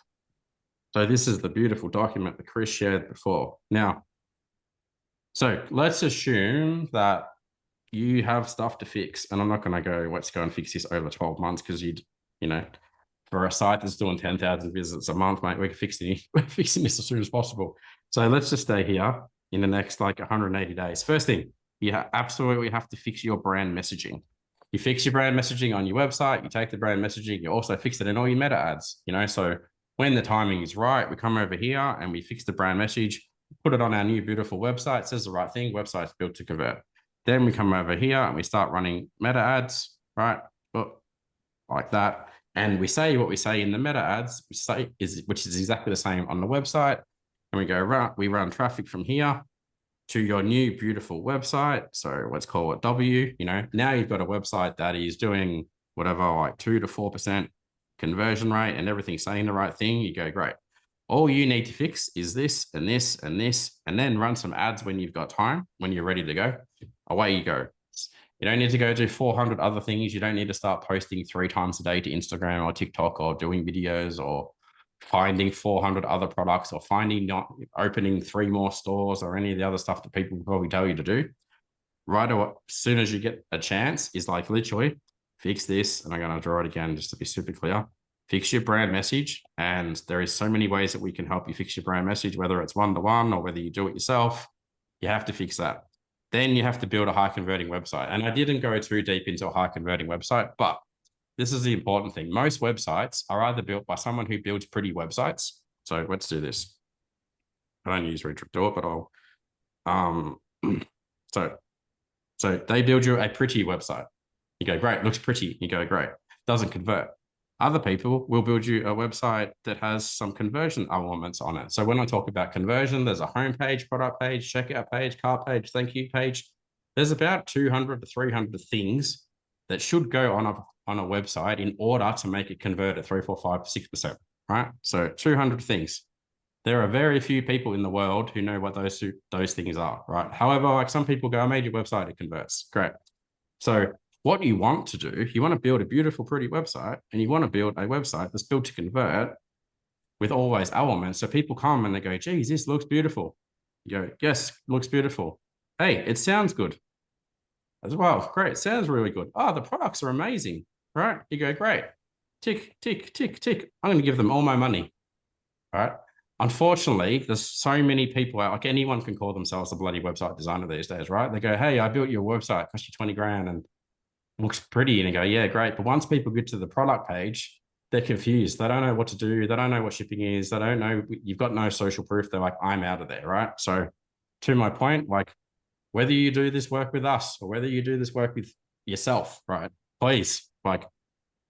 So this is the beautiful document that Chris shared before. Now, so let's assume that you have stuff to fix, and I'm not going to go, let's go and fix this over 12 months because for a site that's doing 10,000 visits a month, mate, we're fixing this as soon as possible. So let's just stay here in the next like 180 days. First thing, you absolutely have to fix your brand messaging. You fix your brand messaging on your website, you take the brand messaging, you also fix it in all your meta ads, so when the timing is right, we come over here and we fix the brand message, put it on our new beautiful website, it says the right thing, website's built to convert. Then we come over here and we start running meta ads, right? Like that. And we say what we say in the meta ads, which is exactly the same on the website. And we run traffic from here to your new beautiful website. So let's call it W. Now you've got a website that is doing whatever, like 2 to 4% conversion rate and everything's saying the right thing. You go, great. All you need to fix is this and this and this, and then run some ads when you've got time, when you're ready to go. Away you go. You don't need to go do 400 other things. You don't need to start posting 3 times a day to Instagram or TikTok or doing videos or finding 400 other products or not opening 3 more stores or any of the other stuff that people will probably tell you to do. Right away, as soon as you get a chance, is like literally fix this. And I'm going to draw it again just to be super clear. Fix your brand message. And there is so many ways that we can help you fix your brand message, whether it's one-to-one or whether you do it yourself. You have to fix that. Then you have to build a high converting website. And I didn't go too deep into a high converting website, but this is the important thing. Most websites are either built by someone who builds pretty websites. So let's do this. I don't use Reader to do it, but I'll, so they build you a pretty website. You go, great, looks pretty. You go, great, doesn't convert. Other people will build you a website that has some conversion elements on it. So when I talk about conversion, there's a homepage, product page, checkout page, cart page, thank you page. There's about 200 to 300 things that should go on a website in order to make it convert at 3, 4, 5, 6%, right? So 200 things. There are very few people in the world who know what those things are, right? However, like some people go, I made your website, it converts. Great. So what you want to do, you want to build a beautiful, pretty website, and you want to build a website that's built to convert with all those elements. So people come and they go, geez, this looks beautiful. You go, yes, looks beautiful. Hey, it sounds good as well. Great. Sounds really good. Oh, the products are amazing, right? You go, great. Tick, tick, tick, tick. I'm going to give them all my money, right? Unfortunately, there's so many people out, like anyone can call themselves a bloody website designer these days, right? They go, hey, I built your website, cost you 20 grand and looks pretty. And you go, yeah, great. But once people get to the product page, they're confused. They don't know what to do. They don't know what shipping is. They don't know, you've got no social proof. They're like, I'm out of there, right? So to my point, like whether you do this work with us or whether you do this work with yourself, right? Please, like,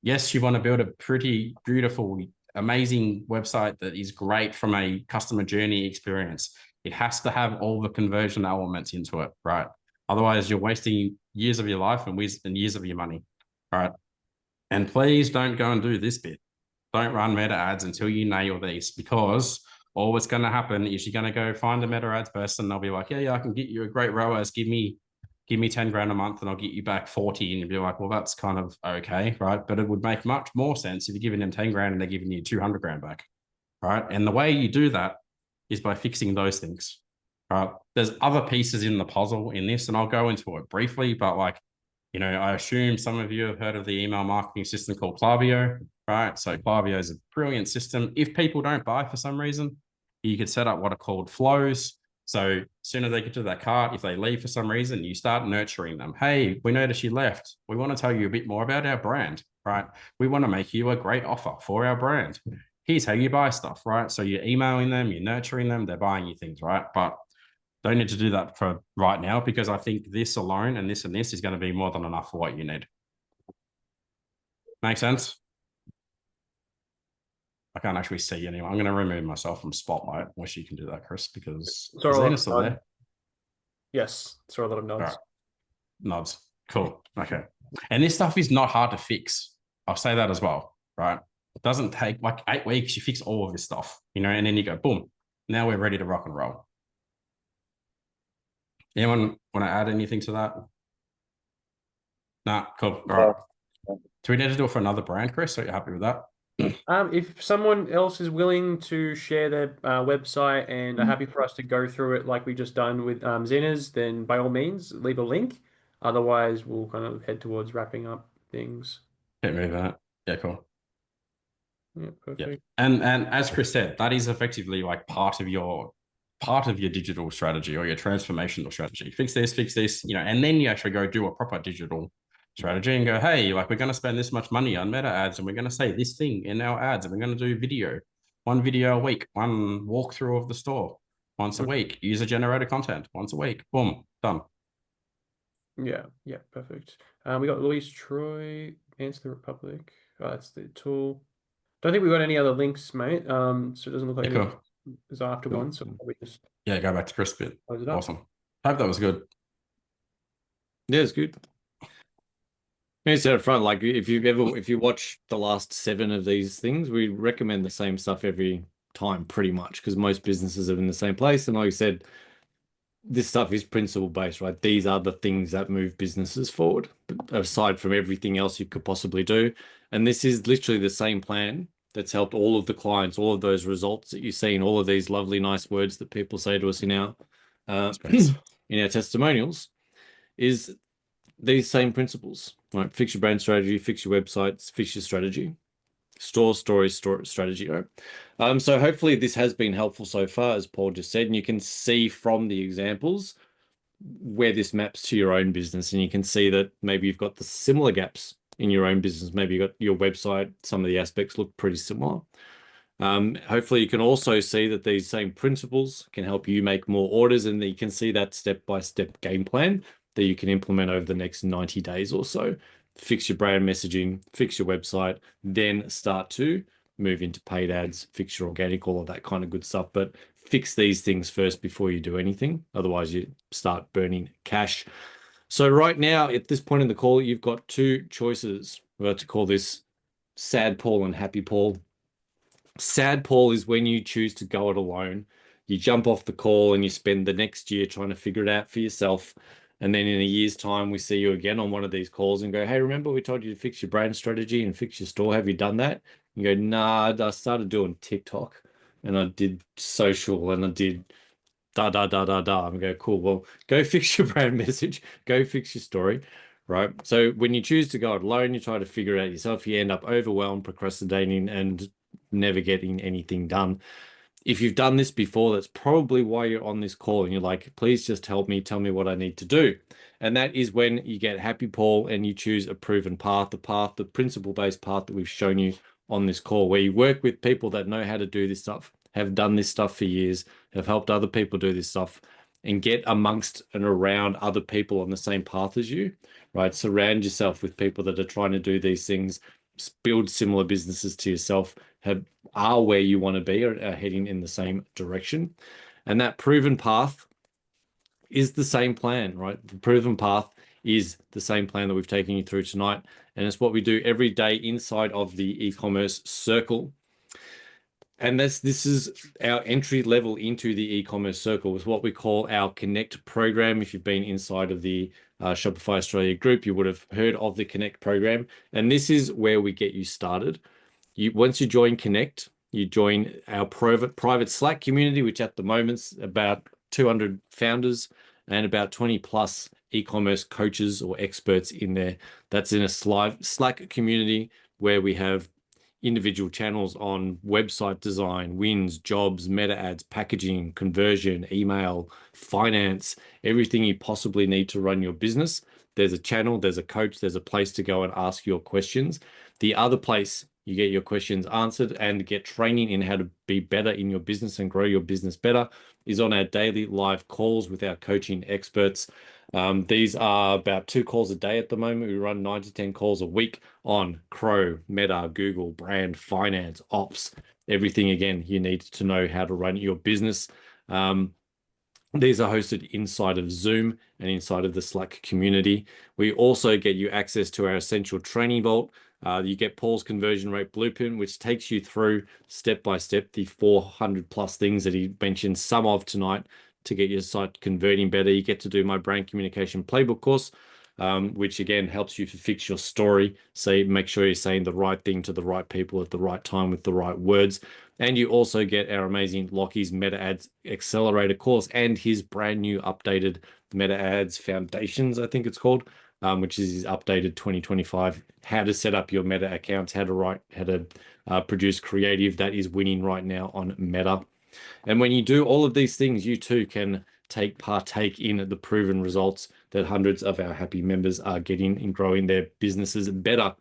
yes, you want to build a pretty beautiful, amazing website that is great from a customer journey experience. It has to have all the conversion elements into it, right? Otherwise, you're wasting years of your life and years of your money, right? And please don't go and do this bit. Don't run meta ads until you nail these, because all what's going to happen is you're going to go find a meta ads person. They'll be like, yeah, I can get you a great ROAS. Give me 10 grand a month and I'll get you back 40. And you'll be like, well, that's kind of okay, right? But it would make much more sense if you're giving them 10 grand and they're giving you 200 grand back, right? And the way you do that is by fixing those things, right? There's other pieces in the puzzle in this, and I'll go into it briefly, but like, you know, I assume some of you have heard of the email marketing system called Klaviyo, right? So Klaviyo is a brilliant system. If people don't buy for some reason, you could set up what are called flows. So as soon as they get to that cart, if they leave for some reason, you start nurturing them. Hey, we noticed you left. We want to tell you a bit more about our brand, right? We want to make you a great offer for our brand. Here's how you buy stuff, right? So you're emailing them, you're nurturing them, they're buying you things, right? But don't need to do that for right now, because I think this alone and this is going to be more than enough for what you need. Make sense? I can't actually see anyone. I'm going to remove myself from Spotlight. Wish you can do that, Chris, because is Zena still there? Yes, saw a lot of nods. Right. Nods. Cool. Okay. And this stuff is not hard to fix. I'll say that as well, right? It doesn't take like 8 weeks. You fix all of this stuff, you know, and then you go, boom, now we're ready to rock and roll. Anyone want to add anything to that? Nah, cool. All right. Do we need to do it for another brand, Chris? Are you happy with that? If someone else is willing to share their website and are happy for us to go through it like we just done with Zena's, then by all means, leave a link. Otherwise, we'll kind of head towards wrapping up things. Can't move that. Yeah, cool. Yeah, perfect. Yeah. And as Chris said, that is effectively like part of your digital strategy or your transformational strategy. Fix this, you know, and then you actually go do a proper digital strategy and go, hey, like we're going to spend this much money on meta ads and we're going to say this thing in our ads and we're going to do video, 1 video a week, 1 walkthrough of the store once a week, user generated content once a week, boom, done. Yeah, perfect. We got Louise Troy, Answer the Republic. Oh, that's the tool. Don't think we got any other links, mate. So it doesn't look like any is after one. So we just go back to Chris bit. Awesome. Hope that was good. Yeah, it's good. I said up front, like if you watch the last 7 of these things, we recommend the same stuff every time, pretty much, because most businesses are in the same place. And like I said, this stuff is principle based, right? These are the things that move businesses forward, aside from everything else you could possibly do. And this is literally the same plan that's helped all of the clients, all of those results that you see, and all of these lovely, nice words that people say to us in our testimonials, is these same principles, right? Fix your brand strategy, fix your websites, fix your strategy, store strategy, right? So hopefully this has been helpful so far, as Paul just said, and you can see from the examples where this maps to your own business, and you can see that maybe you've got the similar gaps in your own business. Maybe you've got your website, some of the aspects look pretty similar. Hopefully you can also see that these same principles can help you make more orders, and that you can see that step-by-step game plan that you can implement over the next 90 days or so. Fix your brand messaging, fix your website, then start to move into paid ads, fix your organic, all of that kind of good stuff. But fix these things first before you do anything. Otherwise you start burning cash. So right now, at this point in the call, you've got 2 choices. We're about to call this Sad Paul and Happy Paul. Sad Paul is when you choose to go it alone. You jump off the call and you spend the next year trying to figure it out for yourself. And then in a year's time, we see you again on one of these calls and go, hey, remember we told you to fix your brand strategy and fix your store? Have you done that? You go, nah, I started doing TikTok and I did social and I did da da da da da. And go, cool. Well, go fix your brand message, go fix your story, right? So when you choose to go it alone, you try to figure it out yourself. You end up overwhelmed, procrastinating, and never getting anything done. If you've done this before, that's probably why you're on this call and you're like, please just help me, tell me what I need to do. And that is when you get happy, Paul, and you choose a proven path, the principle-based path that we've shown you on this call, where you work with people that know how to do this stuff, have done this stuff for years, have helped other people do this stuff, and get amongst and around other people on the same path as you, right? Surround yourself with people that are trying to do these things, build similar businesses to yourself, are where you want to be, or are heading in the same direction. And that proven path is the same plan, right? The proven path is the same plan that we've taken you through tonight. And it's what we do every day inside of the e-commerce circle. And this is our entry level into the e-commerce circle, is what we call our Connect program. If you've been inside of the Shopify Australia group, you would have heard of the Connect program. And this is where we get you started. Once you join Connect, you join our private Slack community, which at the moment's about 200 founders and about 20 plus e-commerce coaches or experts in there. That's in a Slack community where we have individual channels on website design, wins, jobs, meta ads, packaging, conversion, email, finance, everything you possibly need to run your business. There's a channel, there's a coach, there's a place to go and ask your questions. The other place you get your questions answered and get training in how to be better in your business and grow your business better is on our daily live calls with our coaching experts. These are about 2 calls a day at the moment. We run 9 to 10 calls a week on Crow, Meta, Google, brand, finance, ops, everything again you need to know how to run your business. These are hosted inside of Zoom and inside of the Slack community. We also get you access to our essential training vault. You get Paul's conversion rate blueprint, which takes you through step by step the 400 plus things that he mentioned some of tonight to get your site converting better. You get to do my brand communication playbook course, which again helps you to fix your story. So make sure you're saying the right thing to the right people at the right time with the right words. And you also get our amazing Lockie's Meta Ads Accelerator course and his brand new updated Meta Ads Foundations, I think it's called, which is his updated 2025, how to set up your Meta accounts, how to produce creative that is winning right now on Meta. And when you do all of these things, you too can partake in the proven results that hundreds of our happy members are getting in growing their businesses better.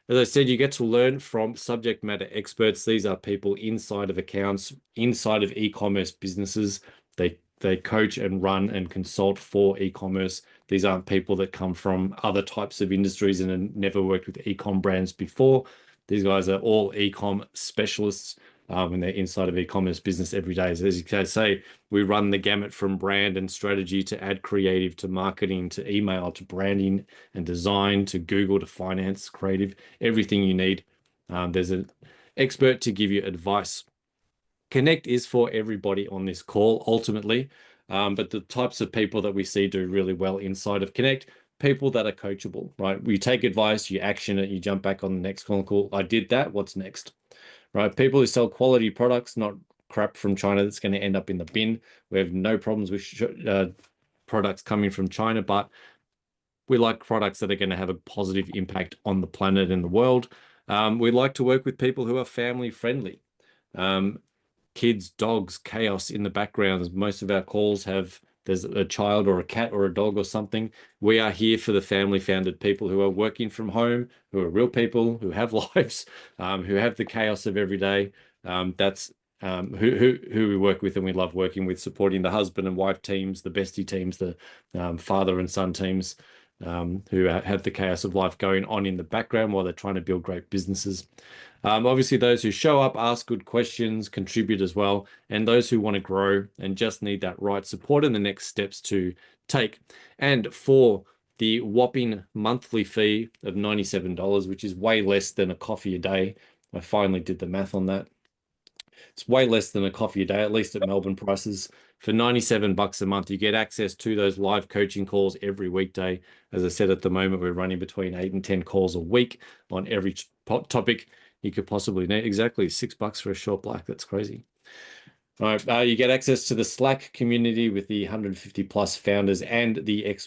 As I said, you get to learn from subject matter experts. These are people inside of accounts, inside of e-commerce businesses. They coach and run and consult for e-commerce. These aren't people that come from other types of industries and have never worked with e-com brands before. These guys are all e-com specialists. And they're inside of e-commerce business every day. So as you can say, we run the gamut from brand and strategy to ad creative to marketing to email to branding and design to Google to finance, creative, everything you need. There's an expert to give you advice. Connect is for everybody on this call ultimately, but the types of people that we see do really well inside of Connect, people that are coachable, right? You take advice, you action it, you jump back on the next call. I did that, what's next? Right, people who sell quality products, not crap from China that's going to end up in the bin. We have no problems with products coming from China, but we like products that are going to have a positive impact on the planet and the world. We like to work with people who are family friendly. Kids, dogs, chaos in the background. Most of our calls there's a child or a cat or a dog or something. We are here for the family-founded people who are working from home, who are real people, who have lives, who have the chaos of every day. That's who we work with, and we love working with, supporting the husband and wife teams, the bestie teams, the father and son teams, who have the chaos of life going on in the background while they're trying to build great businesses. Obviously, those who show up, ask good questions, contribute as well, and those who want to grow and just need that right support and the next steps to take. And for the whopping monthly fee of $97, which is way less than a coffee a day, I finally did the math on that. It's way less than a coffee a day, at least at Melbourne prices. For $97 a month, you get access to those live coaching calls every weekday. As I said, at the moment, we're running between 8 and 10 calls a week on every topic you could possibly need. Exactly $6 for a short black. That's crazy. All right, you get access to the Slack community with the 150 plus founders and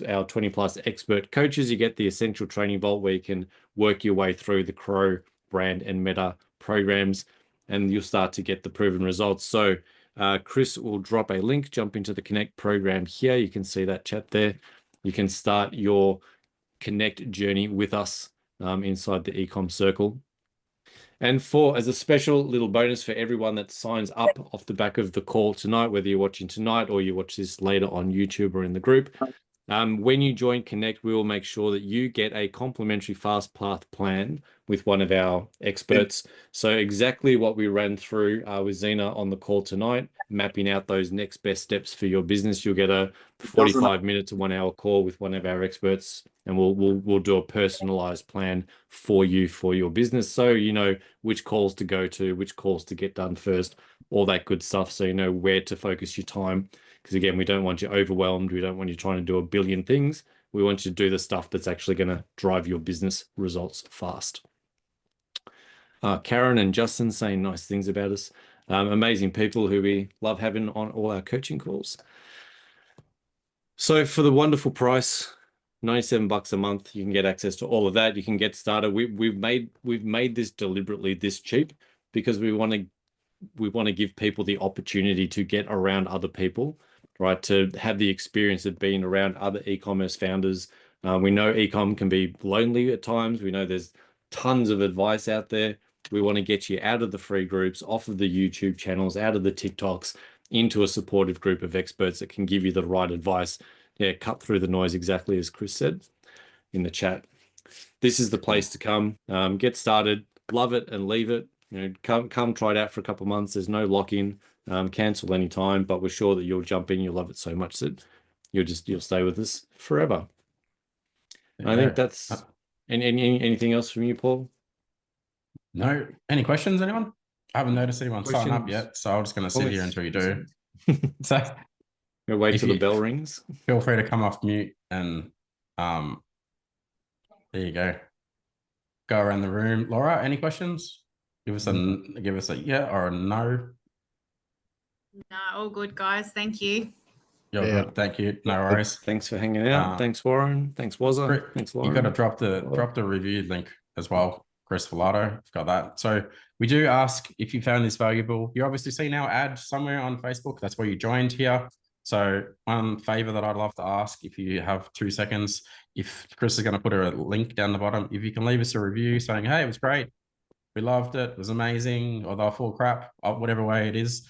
our 20 plus expert coaches. You get the Essential Training Vault where you can work your way through the Crow, Brand, and Meta programs, and you'll start to get the proven results. So Chris will drop a link, jump into the Connect program here. You can see that chat there. You can start your Connect journey with us inside the Ecom Circle. And as a special little bonus for everyone that signs up off the back of the call tonight, whether you're watching tonight or you watch this later on YouTube or in the group, when you join Connect, we will make sure that you get a complimentary fast path plan with one of our experts. So exactly what we ran through with Zena on the call tonight, mapping out those next best steps for your business. You'll get a 45-minute to 1 hour call with one of our experts, and we'll do a personalized plan for you for your business. So you know which calls to go to, which calls to get done first, all that good stuff. So you know where to focus your time. Because again, we don't want you overwhelmed. We don't want you trying to do a billion things. We want you to do the stuff that's actually going to drive your business results fast. Karen and Justin saying nice things about us. Amazing people who we love having on all our coaching calls. So for the wonderful price, $97 a month, you can get access to all of that. You can get started. We've made this deliberately this cheap because we want to give people the opportunity to get around other people, right? To have the experience of being around other e-commerce founders. We know e-com can be lonely at times. We know there's tons of advice out there. We want to get you out of the free groups, off of the YouTube channels, out of the TikToks, into a supportive group of experts that can give you the right advice. Yeah, cut through the noise, exactly as Chris said in the chat. This is the place to come. Get started, love it and leave it. You know, come try it out for a couple of months. There's no lock-in. Cancel anytime, but we're sure that you'll jump in. You'll love it so much that you'll stay with us forever. I think that's anything else from you, Paul? No. Any questions, anyone? I haven't noticed anyone sign up yet, so I'm just going to sit here until you do. So we'll wait till the bell rings. Feel free to come off mute and there you go. Go around the room. Laura, any questions? Give us a yeah or a no. No, all good, guys. Thank you. You're good. Thank you. No worries. Thanks for hanging out. Thanks, Warren. Thanks, Wazza. Thanks, Lauren. You got to drop the review link as well, Chris Filato. Got that. So we do ask if you found this valuable. You obviously see our ad somewhere on Facebook. That's where you joined here. So one favor that I'd love to ask, if you have 2 seconds, if Chris is going to put a link down the bottom, if you can leave us a review saying, hey, it was great. We loved it. It was amazing. Or they're full crap, or whatever way it is.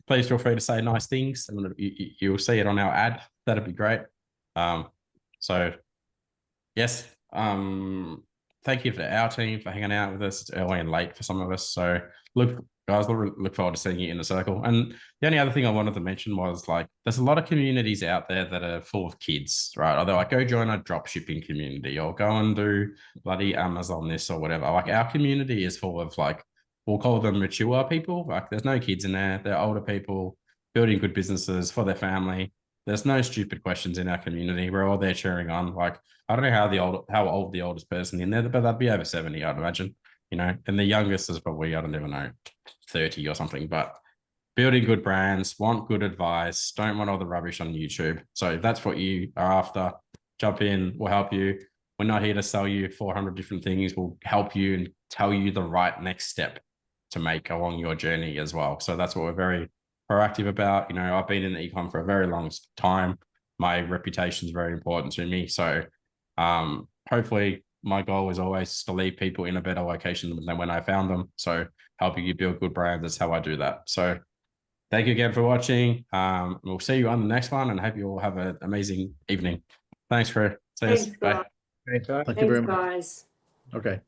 Please feel free to say nice things, and you'll see it on our ad. That'd be great. So yes, thank you for our team for hanging out with us. It's early and late for some of us. So look, guys, look forward to seeing you in the circle. And the only other thing I wanted to mention was, like, there's a lot of communities out there that are full of kids, right? Or they're like, go join a drop shipping community, or go and do bloody Amazon this or whatever. Like, our community is full of, like, we'll call them mature people. Like, there's no kids in there. They're older people building good businesses for their family. There's no stupid questions in our community. We're all there cheering on. Like, I don't know how old the oldest person in there, but they'd be over 70, I'd imagine. You know, and the youngest is probably, I don't even know, 30 or something. But building good brands, want good advice, don't want all the rubbish on YouTube. So if that's what you are after, jump in. We'll help you. We're not here to sell you 400 different things. We'll help you and tell you the right next step to make along your journey as well. So that's what we're very proactive about. You know, I've been in the ecom for a very long time. My reputation is very important to me. So hopefully my goal is always to leave people in a better location than when I found them. So helping you build good brands, that's how I do that. So thank you again for watching. We'll see you on the next one, and hope you all have an amazing evening. Thanks, Chris. See you. Bye. Thank you very much. Guys. Okay.